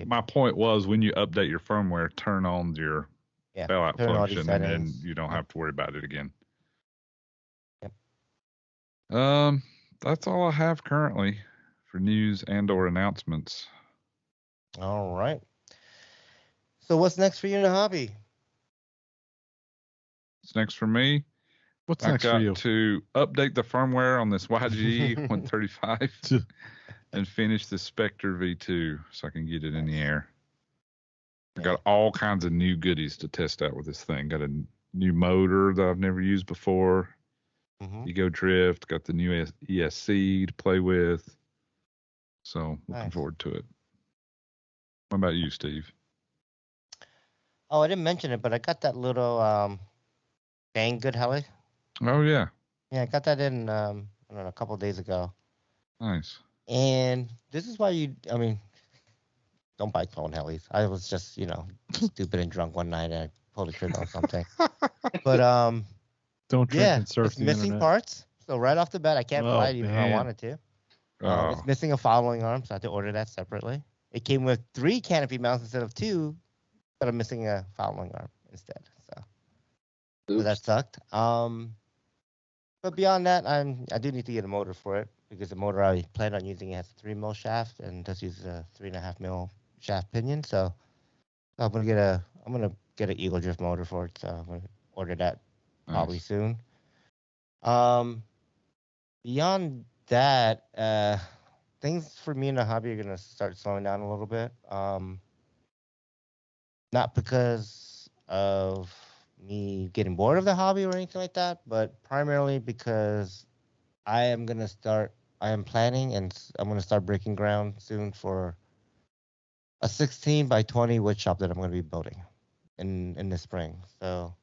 my point was when you update your firmware, turn on your bailout function, and then you don't have to worry about it again. Yep. That's all I have currently for news and/or announcements. All right. So what's next for you in the hobby? What's next for me? What's next for you? I got to update the firmware on this YGE 135 and finish the Spectre V2 so I can get it in the air. I got all kinds of new goodies to test out with this thing. Got a new motor that I've never used before. Ego Drift. Got the new ESC to play with. So looking forward to it. What about you, Steve? Oh, I didn't mention it, but I got that little Banggood heli. Oh yeah. Yeah, I got that in I don't know, a couple of days ago. Nice. And this is why don't buy clone helis. I was just, stupid and drunk one night and I pulled the trigger on something. But don't drink and surf it's the missing internet. parts. So right off the bat, I can't fly it even if I wanted to. It's missing a following arm, so I had to order that separately. It came with 3 canopy mounts instead of 2, but I'm missing a following arm instead. So that sucked. But beyond that, I do need to get a motor for it because the motor I plan on using has a 3mm shaft and does use a 3.5mm shaft pinion. So I'm gonna get an Eagle Drift motor for it. So I'm gonna order that probably soon. Beyond that, things for me in the hobby are gonna start slowing down a little bit. Not because of me getting bored of the hobby or anything like that, but primarily because I am planning and I'm going to start breaking ground soon for a 16 by 20 wood shop that I'm going to be building in the spring. So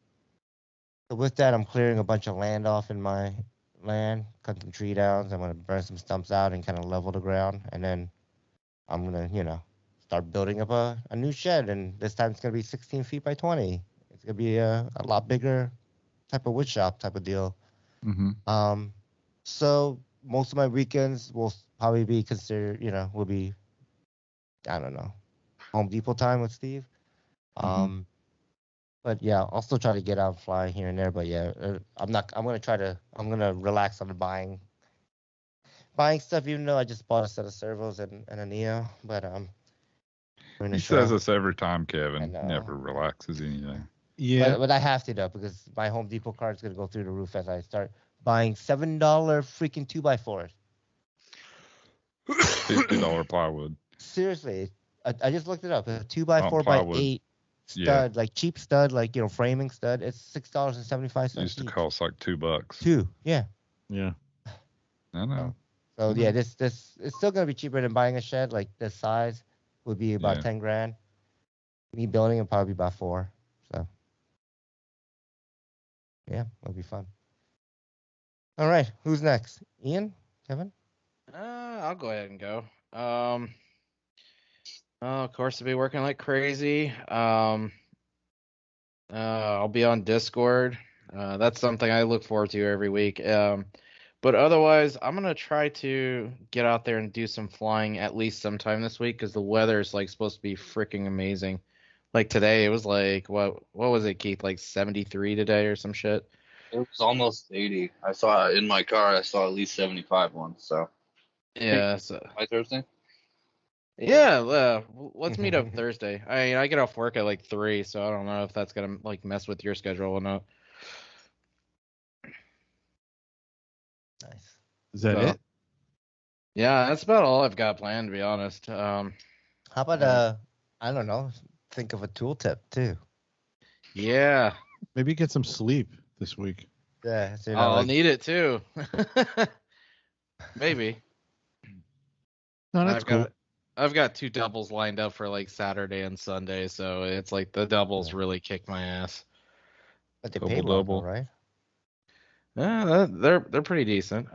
with that, I'm clearing a bunch of land off in my land, cut some tree downs. I'm going to burn some stumps out and kind of level the ground. And then I'm going to, start building up a new shed. And this time it's going to be 16 feet by 20. It's going to be a lot bigger type of wood shop type of deal. Mm-hmm. So most of my weekends will probably be considered, will be, I don't know, Home Depot time with Steve. But yeah, I'll still try to get out and fly here and there. But yeah, I'm going to relax on the buying stuff, even though I just bought a set of servos and a Neo. But he says this every time, Kevin. Never relaxes anything. Yeah. But I have to though, because my Home Depot card is going to go through the roof as I start buying $7 freaking 2x4s. $50 plywood. Seriously, I just looked it up. A 2x4x8 stud, like cheap stud, like framing stud. It's $6.75. Used to cost like $2. 2, yeah. Yeah. I know. So yeah, this it's still gonna be cheaper than buying a shed like this size. Would be about 10 grand. Me building it probably about 4. So yeah, it'll be fun. All right, who's next? Iaen? Kevin? I'll go ahead and go. Of course, I'll be working like crazy. I'll be on Discord. That's something I look forward to every week. But otherwise, I'm gonna try to get out there and do some flying at least sometime this week because the weather is like supposed to be freaking amazing. Like today, it was like what was it, Keith? Like 73 today or some shit. It was almost 80. I saw in my car. I saw at least 75 once. So Yeah. So by Thursday. yeah, let's meet up Thursday. I get off work at like 3, so I don't know if that's gonna like mess with your schedule or not. Nice. Is that So, it? Yeah, that's about all I've got planned, to be honest. How about I don't know, think of a tool tip too. Yeah. Maybe get some sleep this week. Yeah, so, I'll need it too. Maybe. No, that's cool. I've got 2 doubles lined up for like Saturday and Sunday, so it's like the doubles really kick my ass. But they pay well, Double. right? Yeah, they're pretty decent.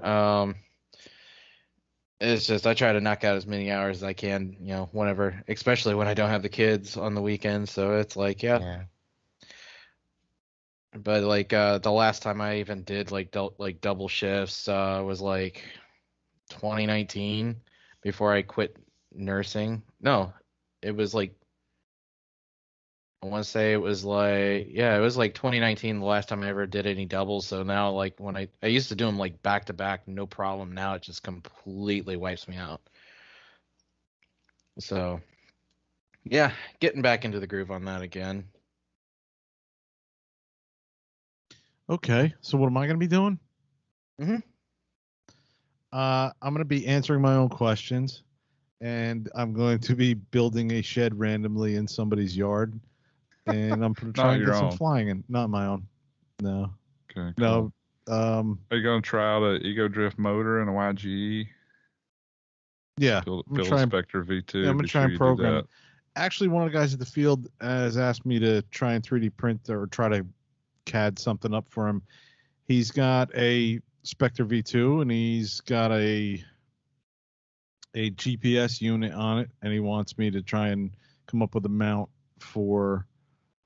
It's just I try to knock out as many hours as I can, whenever, especially when I don't have the kids on the weekends. So it's like, yeah. But like the last time I even did like double shifts was like 2019 before I quit nursing. No, it was like I want to say it was like 2019 the last time I ever did any doubles. So now like when I used to do them like back to back, no problem. Now it just completely wipes me out. So yeah, getting back into the groove on that again. Okay, so what am I going to be doing? I'm going to be answering my own questions, and I'm going to be building a shed randomly in somebody's yard, and I'm trying to get some flying in. Not my own. No. Okay. Cool. No. Are you going to try out an Ego Drift motor and a YGE? Yeah. Build a Spectre V2. Yeah, I'm going to try and program. Actually, one of the guys at the field has asked me to try and 3D print or try to CAD something up for him. He's got a Spectre V2 and he's got a GPS unit on it, and he wants me to try and come up with a mount for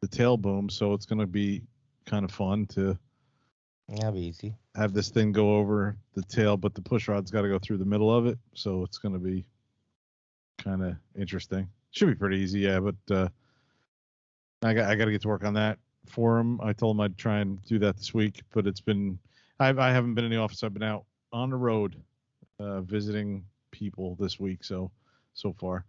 the tail boom. So it's going to be kind of fun to be easy. Have this thing go over the tail, but the push rod's got to go through the middle of it. So it's going to be kind of interesting. Should be pretty easy, yeah. But I got to get to work on that for him. I told him I'd try and do that this week, but it's been I haven't been in the office. I've been out on the road visiting people this week so far.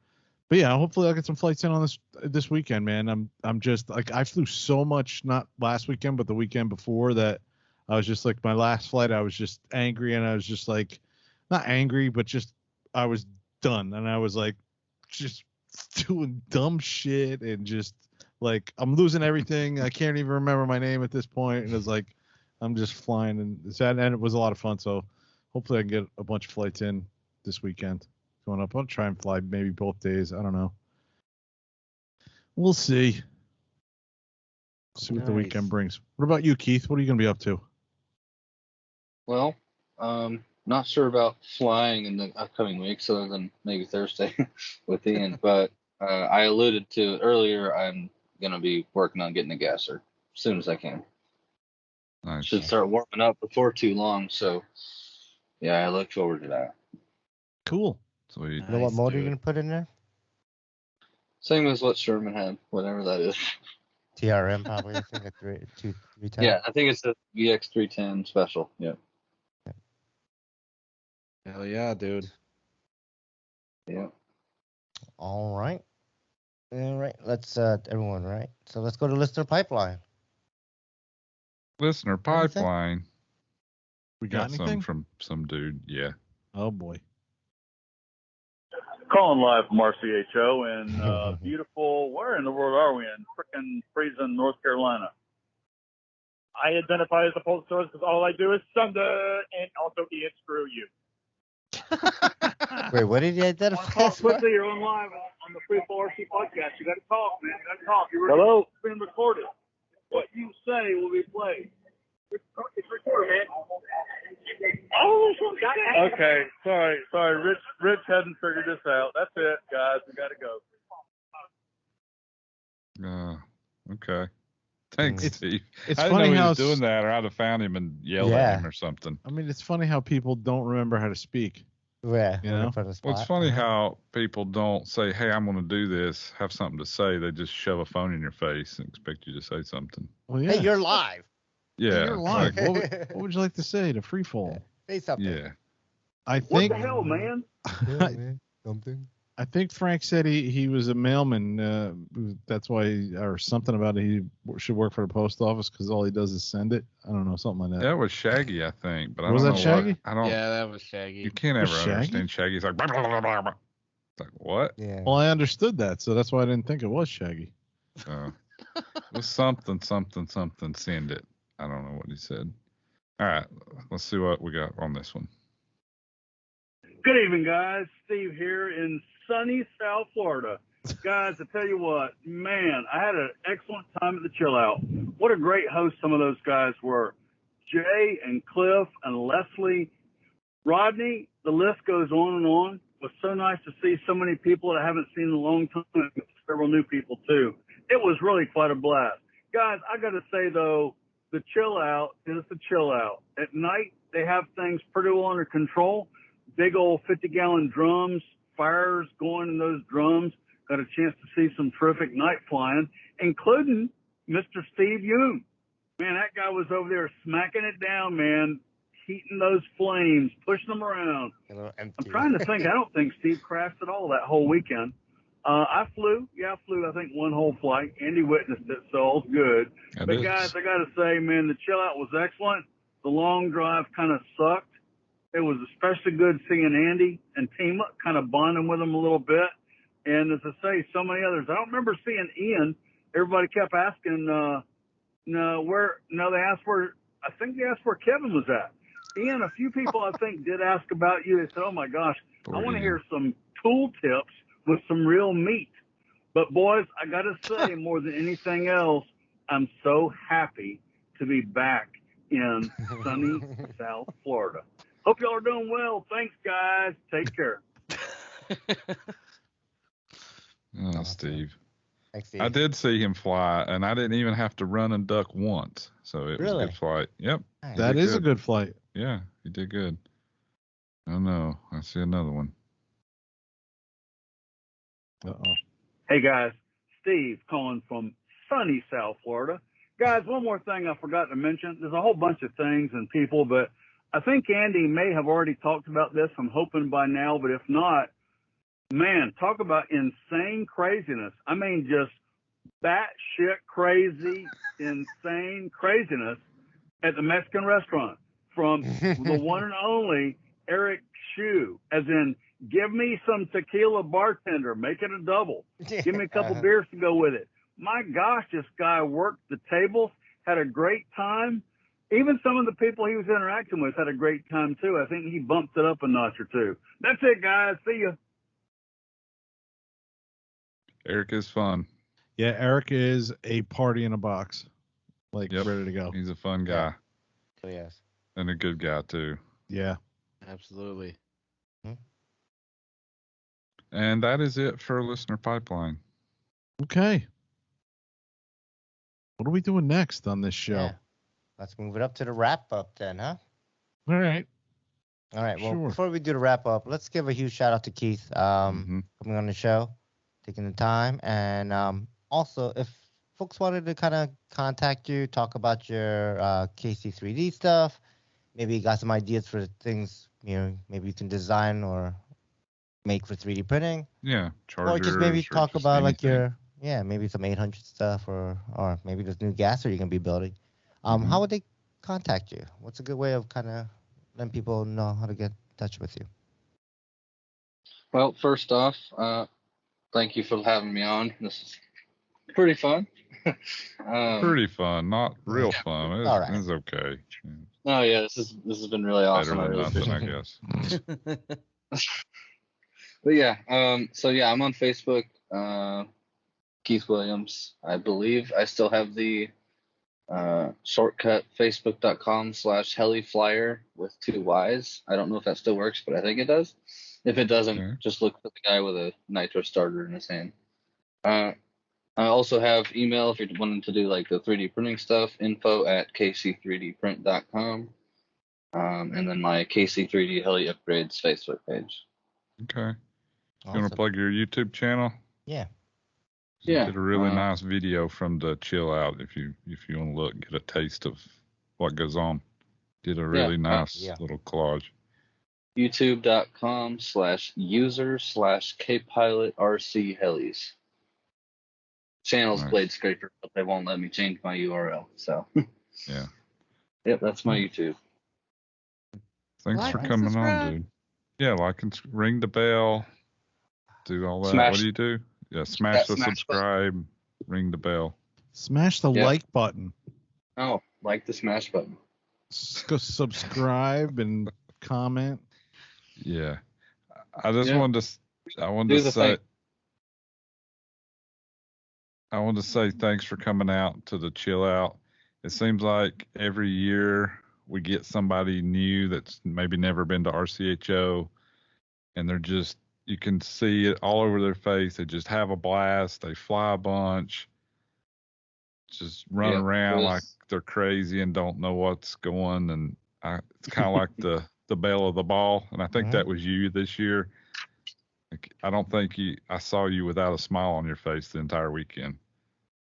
But yeah, hopefully I'll get some flights in on this weekend, man. I'm just like I flew so much, not last weekend, but the weekend before that. I was just like my last flight. I was just angry, and I was just like not angry, but just I was done, and I was like just doing dumb shit and just like I'm losing everything. I can't even remember my name at this point, and it's like I'm just flying, and it was a lot of fun. So hopefully I can get a bunch of flights in this weekend. Going up, I'll try and fly maybe both days. I don't know. We'll see. See what the weekend brings. What about you, Keith? What are you going to be up to? Well, not sure about flying in the upcoming weeks other than maybe Thursday with Iaen, but I alluded to it earlier. I'm going to be working on getting a gasser as soon as I can. Nice. Should start warming up before too long, so yeah, I look forward to that. Cool. Sweet. You know what motor you're going to put in there? Same as what Sherman had, whatever that is. TRM probably, I think, a 310. Yeah, I think it's a VX310 special. Yeah. Hell yeah, dude. Yeah. All right. Let's everyone, right? So let's go to listener pipeline. Listener pipeline. We got anything from some dude. Yeah. Oh boy. Calling live from RCHO in beautiful, where in the world are we in? Frickin' freezing North Carolina. I identify as a postal service because all I do is Sunday and also Iaen, screw you. Wait, what did you identify? Talk quickly, you're on live on the FFRC Podcast. You got to talk, man. You got to talk. Hello? It's being recorded. What you say will be played. It's recorded, man. Oh, okay. Sorry. Rich hadn't figured this out. That's it, guys. We got to go. Okay. Thanks, Steve. It's I didn't funny know he how was doing that, or I'd have found him and yelled at him or something. I mean, it's funny how people don't remember how to speak. Yeah. You know? Well, it's funny how people don't say, "Hey, I'm going to do this," have something to say. They just shove a phone in your face and expect you to say something. Well, yeah. Hey, you're live. Yeah. Hey, you're live. What would you like to say to Freefall? Say something. Yeah. I think. What the hell, man? Something. I think Frank said he was a mailman. That's why, or something about it. He should work for the post office because all he does is send it. I don't know, something like that. That was Shaggy, I think. But I Was don't that know Shaggy? What, I don't. Yeah, that was Shaggy. You can't Was ever Shaggy? understand Shaggy. He's like, blah, blah, blah, blah, blah. It's like, what? Yeah. Well, I understood that, so that's why I didn't think it was Shaggy. It was something. Send it. I don't know what he said. All right, let's see what we got on this one. Good evening, guys. Steve here in sunny South Florida. Guys, I tell you what, man, I had an excellent time at the Chillout. What a great host some of those guys were. Jay and Cliff and Leslie, Rodney, the list goes on and on. It was so nice to see so many people that I haven't seen in a long time, several new people too. It was really quite a blast. Guys, I got to say, though, the Chillout is the Chillout. At night, they have things pretty well under control. Big old 50-gallon drums, fires going in those drums. Got a chance to see some terrific night flying, including Mr. Steve Yoon. Man, that guy was over there smacking it down, man, heating those flames, pushing them around. I'm trying to think. I don't think Steve crashed at all that whole weekend. I flew, I think one whole flight. Andy witnessed it, so all's good. But guys, I got to say, man, the Chillout was excellent. The long drive kind of sucked. It was especially good seeing Andy and team up, kind of bonding with him a little bit. And as I say, so many others. I don't remember seeing Iaen. Everybody kept asking, they asked where, I think they asked where Kevin was at. Iaen, a few people I think did ask about you. They said, oh my gosh, I want to hear some tool tips with some real meat. But boys, I got to say, more than anything else, I'm so happy to be back in sunny South Florida. Hope y'all are doing well. Thanks, guys. Take care. Oh, Steve. Thanks, Steve. I did see him fly, and I didn't even have to run and duck once. So it was a good flight. Yep. Nice. That is a good flight. Yeah, he did good. Oh, no. I see another one. Uh-oh. Hey, guys. Steve calling from sunny South Florida. Guys, one more thing I forgot to mention. There's a whole bunch of things and people, but I think Andy may have already talked about this. I'm hoping by now, but if not, man, talk about insane craziness. I mean, just batshit crazy, insane craziness at the Mexican restaurant from the one and only Eric Shu, as in, give me some tequila, bartender, make it a double. Give me a couple beers to go with it. My gosh, this guy worked the tables, had a great time. Even some of the people he was interacting with had a great time, too. I think he bumped it up a notch or two. That's it, guys. See ya. Eric is fun. Yeah, Eric is a party in a box. Ready to go. He's a fun guy. So, yes. And a good guy, too. Yeah. Absolutely. And that is it for Listener Pipeline. Okay. What are we doing next on this show? Yeah. Let's move it up to the wrap up then, huh? All right. All right. Well, Sure. before we do the wrap up, let's give a huge shout out to Keith coming on the show, taking the time. And also, if folks wanted to kind of contact you, talk about your KC3D stuff, maybe you got some ideas for things, maybe you can design or make for 3D printing. Yeah. Chargers, or just maybe talk just about anything. maybe some 800 stuff or maybe this new gasser you're going to be building. How would they contact you? What's a good way of kind of letting people know how to get in touch with you? Well, first off, thank you for having me on. This is pretty fun. Pretty fun, not real fun. It All right. was okay. Oh yeah, this has been really awesome. Better I than really nothing, appreciate I it. guess. But yeah, I'm on Facebook, Keith Williams. I believe I still have the shortcut facebook.com/heliflyer with 2 Y's. I don't know if that still works, but I think it does. If it doesn't, just look for the guy with a nitro starter in his hand. I also have email if you're wanting to do like the 3D printing stuff, info@kc3dprint.com. And then my KC3D Heli Upgrades Facebook page. Okay. You Awesome. want to plug your YouTube channel? Yeah. You Yeah. did a really nice video from the Chillout. If you want to look, get a taste of what goes on. Did a really nice little collage. YouTube.com/user/kpilotrc helis. Channel's Nice. Blade Scraper, but they won't let me change my URL. So Yeah. Yep, that's my YouTube. Thanks for coming on, dude. Yeah, like and ring the bell. Do all that. What do you do? Yeah, smash the subscribe, ring the bell. Smash the like button. Oh, like the smash button. Go subscribe and comment. Yeah. I just wanted to say thanks for coming out to the Chillout. It seems like every year we get somebody new that's maybe never been to RCHO, and they're just, you can see it all over their face. They just have a blast. They fly a bunch, just run around like they're crazy and don't know what's going. And it's kind of like the bell of the ball. And I think that was you this year. I don't think I saw you without a smile on your face the entire weekend.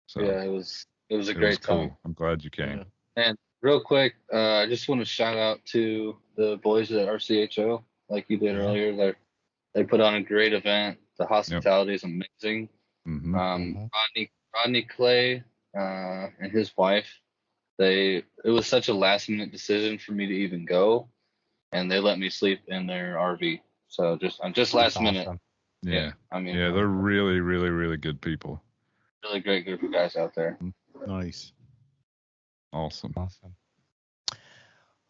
So yeah, it was a great time. Cool. I'm glad you came. And real quick, I just want to shout out to the boys at RCHO, like you did earlier. They put on a great event. The hospitality is amazing. Mm-hmm. Rodney Clay and his wife, it was such a last minute decision for me to even go, and they let me sleep in their RV. So just last minute. Yeah. I mean, they're really, really, really good people. Really great group of guys out there. Nice. Awesome.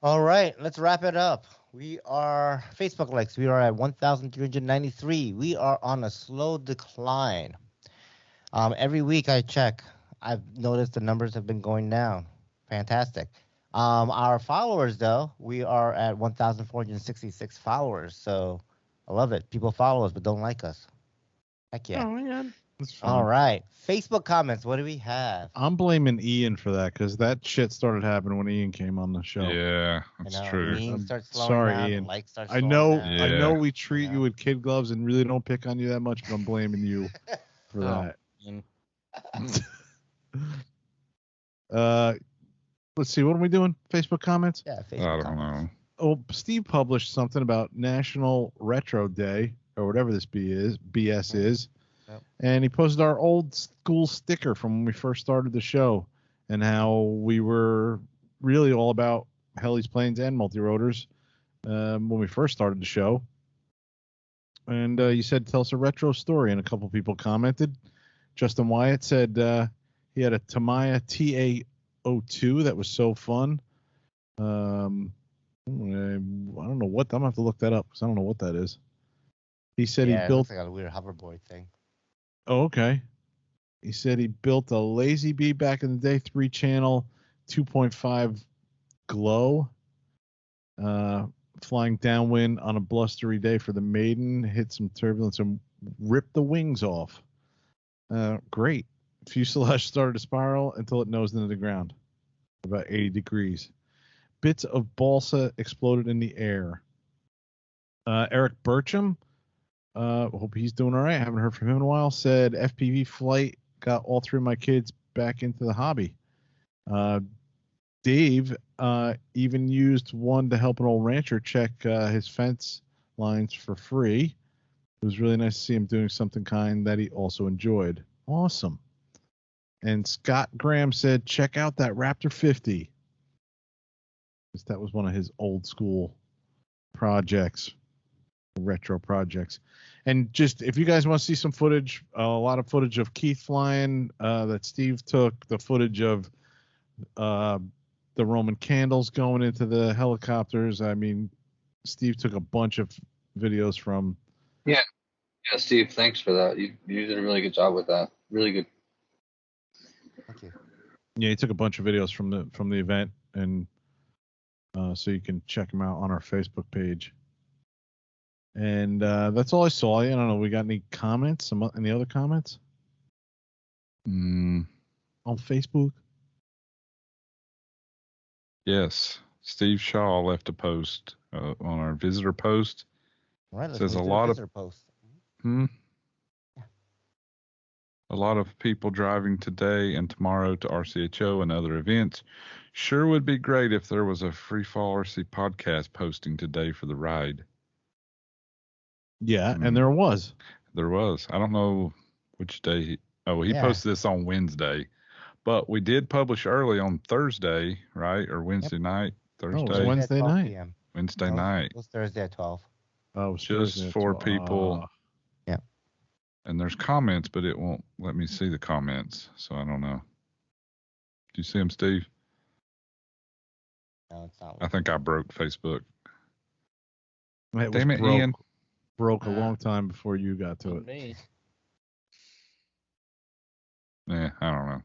All right, let's wrap it up. We are Facebook likes. We are at 1,393. We are on a slow decline. Every week I check, I've noticed the numbers have been going down. Fantastic. Our followers, though, we are at 1,466 followers. So I love it. People follow us but don't like us. Heck yeah. Oh, man. All right. Facebook comments. What do we have? I'm blaming Iaen for that because that shit started happening when Iaen came on the show. Yeah, that's true. Sorry, Iaen. I know we treat you with kid gloves and really don't pick on you that much, but I'm blaming you for that. Let's see. What are we doing? Facebook comments? Yeah, Facebook I don't know. Oh, Steve published something about National Retro Day or whatever this BS is. Yep. And he posted our old school sticker from when we first started the show and how we were really all about helis, planes, and multi-rotors when we first started the show. And you said, tell us a retro story, and a couple people commented. Justin Wyatt said he had a Tamiya TA02 that was so fun. I don't know what, I'm going to have to look that up because I don't know what that is. He said he built... it looks like a weird hoverboard thing. Oh, okay. He said he built a Lazy Bee back in the day, 3-channel, 2.5 glow, flying downwind on a blustery day for the maiden, hit some turbulence and ripped the wings off. Great. Fuselage started to spiral until it nosed into the ground, about 80 degrees. Bits of balsa exploded in the air. Eric Burcham, hope he's doing all right. I haven't heard from him in a while. Said FPV flight got all three of my kids back into the hobby. Dave even used one to help an old rancher check his fence lines for free. It was really nice to see him doing something kind that he also enjoyed. Awesome. And Scott Graham said, check out that Raptor 50. That was one of his old school projects. Retro projects. And just if you guys want to see some footage, a lot of footage of Keith flying that Steve took, the footage of the Roman candles going into the helicopters. I mean, Steve took a bunch of videos from. Yeah, Steve, thanks for that. You did a really good job with that. Really good. Thank you. Yeah, he took a bunch of videos from the event, and so you can check them out on our Facebook page. And that's all I saw. I don't know. We got any comments? Any other comments? On Facebook? Yes. Steve Shaw left a post on our visitor post. All right, let's Says move a to lot the of visitor post. A lot of people driving today and tomorrow to RCHO and other events. Sure would be great if there was a Free Fall RC podcast posting today for the ride. Yeah, and there was. There was. I don't know which day. He posted this on Wednesday, but we did publish early on Thursday, right? Or Wednesday night? Thursday? Oh, it was Wednesday night. PM. Wednesday night. It was Thursday at 12. Oh, it was Just Thursday at for 12. people. Yeah. And there's comments, but it won't let me see the comments, so I don't know. Do you see them, Steve? No, it's not. I think I broke Facebook. Damn it, broke, Iaen. Broke a long time before you got to it. Me. Yeah, I don't know.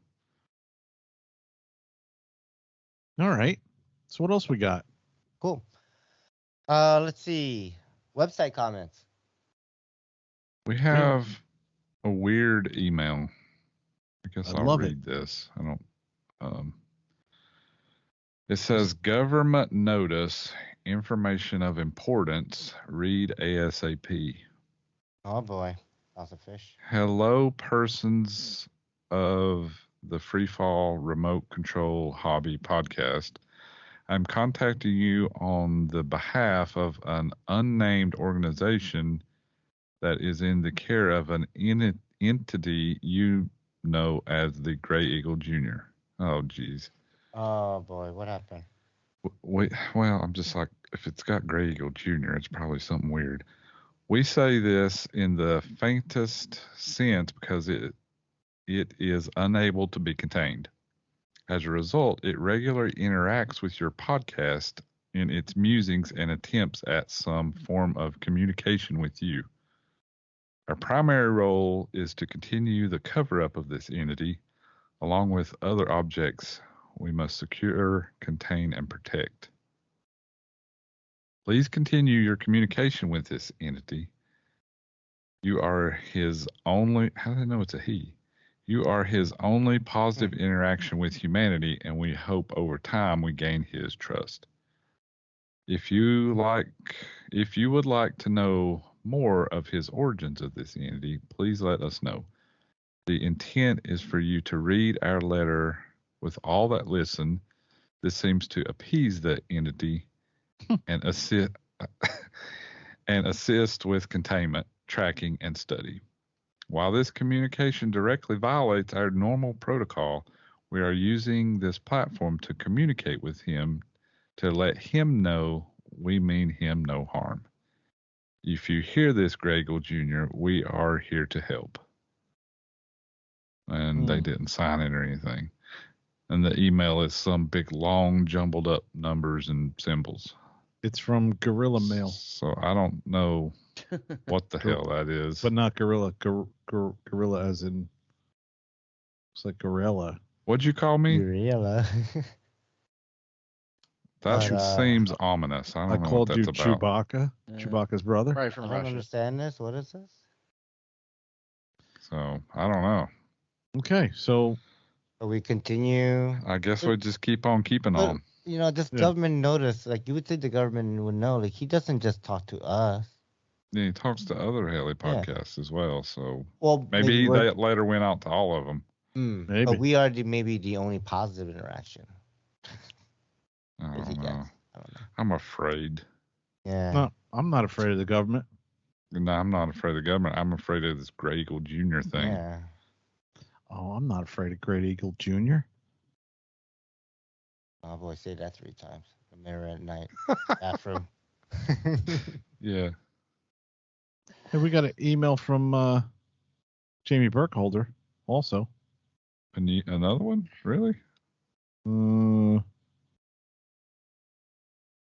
All right. So what else we got? Cool. Let's see. Website comments. We have a weird email. I guess I'll love read this. I don't. It says government notice, information of importance. Read ASAP. Oh boy, lots of fish. Hello, persons of the Free Fall Remote Control Hobby Podcast. I'm contacting you on the behalf of an unnamed organization that is in the care of an entity you know as the Gray Eagle Jr. Oh, geez. Oh boy, what happened? Well, I'm just like, if it's got Gray Eagle Jr., it's probably something weird. We say this in the faintest sense because it is unable to be contained. As a result, it regularly interacts with your podcast in its musings and attempts at some form of communication with you. Our primary role is to continue the cover-up of this entity, along with other objects we must secure, contain, and protect. Please continue your communication with this entity. You are his only, how do I know it's a he? You are his only positive interaction with humanity, and we hope over time we gain his trust. If you would like to know more of his origins of this entity, please let us know. The intent is for you to read our letter with all that listen. This seems to appease the entity and assist with containment, tracking, and study. While this communication directly violates our normal protocol, we are using this platform to communicate with him to let him know we mean him no harm. If you hear this, Gray Eagle Jr., we are here to help. And they didn't sign it or anything. And the email is some big, long, jumbled up numbers and symbols. It's from Gorilla Mail. So I don't know what the hell that is. But not Gorilla. Gorilla as in, it's like Gorilla. What'd you call me? Gorilla. That seems ominous. I don't know what that's about. Chewbacca. Yeah. Chewbacca's brother. Right from I Russia. don't understand this. What is this? So I don't know. Okay, so we continue. I guess we just keep on keeping on. You know, this government notice, like you would think the government would know. Like he doesn't just talk to us. Yeah, he talks to other Haley podcasts as well. So maybe that letter went out to all of them. Maybe. But we are maybe the only positive interaction. I don't know. I'm afraid. Yeah. No, I'm not afraid of the government. No, I'm not afraid of the government. I'm afraid of this Gray Eagle Jr. thing. Yeah. Oh, I'm not afraid of Great Eagle Jr. Oh boy, say that 3 times. The mirror at night. Bathroom. Yeah. Hey, we got an email from Jamie Burkholder also. Another one? Really? I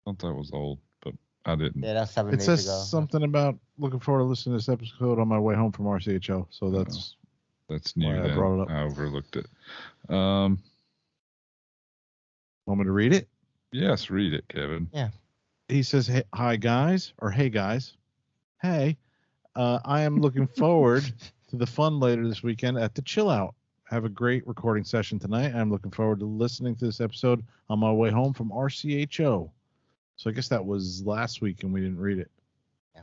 thought that was old, but I didn't. Yeah, that's 7 it days says ago. something about looking forward to listening to this episode on my way home from RCHO. So that's new. why I brought it up. I overlooked it. Want me to read it? Yes, read it, Kevin. Yeah. He says, hey, hi guys, or hey guys. Hey, I am looking forward to the fun later this weekend at the Chillout. have a great recording session tonight. I'm looking forward to listening to this episode on my way home from RCHO. So I guess that was last week and we didn't read it. Yeah.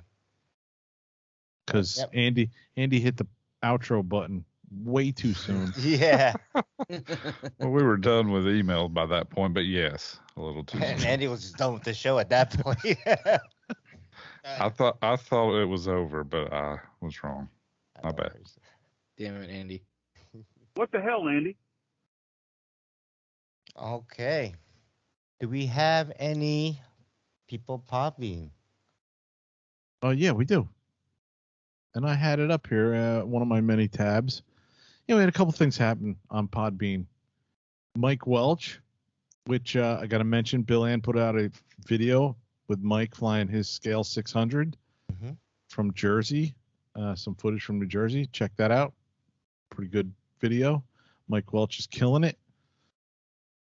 Because Andy hit the outro button way too soon. Yeah. Well, we were done with emails by that point, but yes, a little too And soon. Andy was just done with the show at that point. I thought it was over, but I was wrong. My bad. Damn it, Andy. What the hell, Andy? Okay. Do we have any people popping? Oh, yeah, we do. And I had it up here, one of my many tabs. We had a couple things happen on Podbean. Mike Welch, which I got to mention, Bill Ann put out a video with Mike flying his Scale 600 from Jersey, some footage from New Jersey. Check that out. Pretty good video. Mike Welch is killing it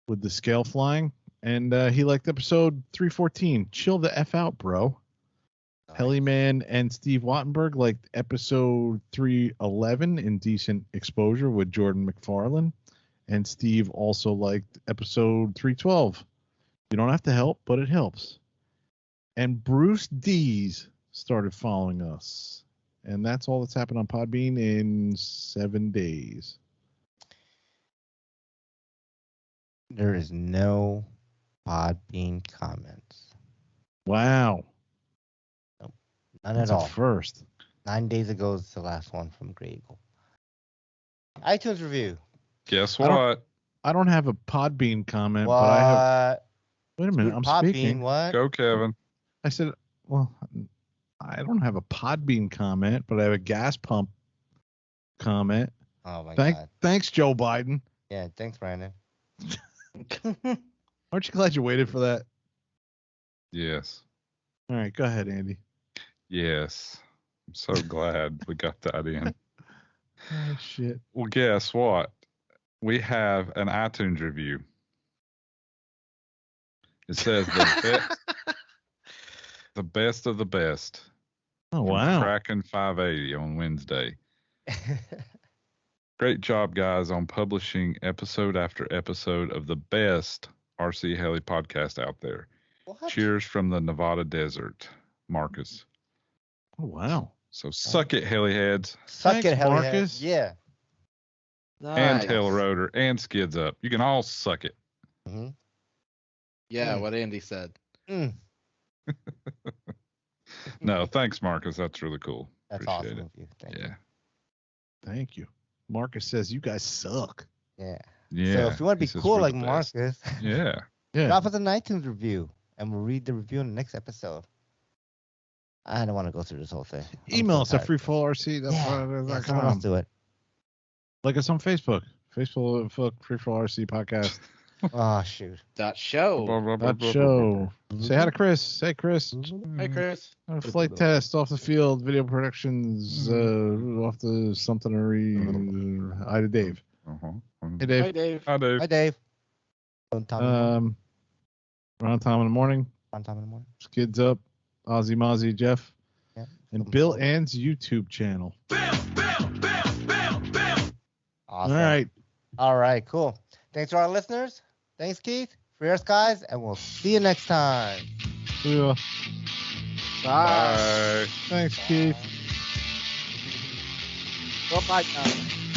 with the scale flying. And he liked episode 314. Chill the F out, bro. Nice. Hellyman and Steve Wattenberg liked episode 311, Indecent Exposure with Jordan McFarlane. And Steve also liked episode 312. You don't have to help, but it helps. And Bruce Dees started following us. And that's all that's happened on Podbean in 7 days. There is no Podbean comments. Wow. None That's at all. First. 9 days ago is the last one from Grey Eagle. iTunes review. Guess I don't- what? I don't have a Podbean comment, What? but I have. Wait a minute, Dude, I'm Podbean, speaking. what? Go, Kevin. I said, well, I don't have a Podbean comment, but I have a gas pump comment. Oh my God. Thanks, Joe Biden. Yeah, thanks, Brandon. Aren't you glad you waited for that? Yes. All right, go ahead, Andy. Yes. I'm so glad we got that in. Oh, shit. Well, guess what? We have an iTunes review. It says the best of the best. Oh, wow. Kraken 580 on Wednesday. Great job, guys, on publishing episode after episode of the best RC Heli podcast out there. What? Cheers from the Nevada desert, Marcus. Oh, wow. So suck it, heli heads, Suck Thanks, it, hell yeah. Marcus. Yeah. and tail rotor, and skids up. You can all suck it. Mm-hmm. Yeah, what Andy said. Mm, No, thanks, Marcus. That's really cool. that's Appreciate awesome it. of you. Thank you. Yeah. Thank you. Marcus says you guys suck. Yeah. Yeah. So if you want to he be says cool we're like the best. Marcus, Yeah. Yeah. drop us an iTunes review, and we'll read the review in the next episode. I don't want to go through this whole thing. I'm Email so us at tired. freefallrc. Yeah, someone else do it. Like us on Facebook. Facebook Freefall RC Podcast. Oh, shoot. .show. That show. Say hi to Chris. Say Chris. Hey, Chris. Flight test off the field. Video productions off the something or hi to Dave. Uh-huh. Hey Dave. Hi, Dave. Hi, Dave. Hi, Dave. On time, in the morning. Around time in the morning. On time in the morning. Skids up. Ozzy Mozzie Jeff. Yeah. And Bill Ann's YouTube channel. Awesome. All right. Cool. Thanks to our listeners. Thanks, Keith. Free our skies, and we'll see you next time. Yeah. Bye. Thanks, Keith. Bye. Bye.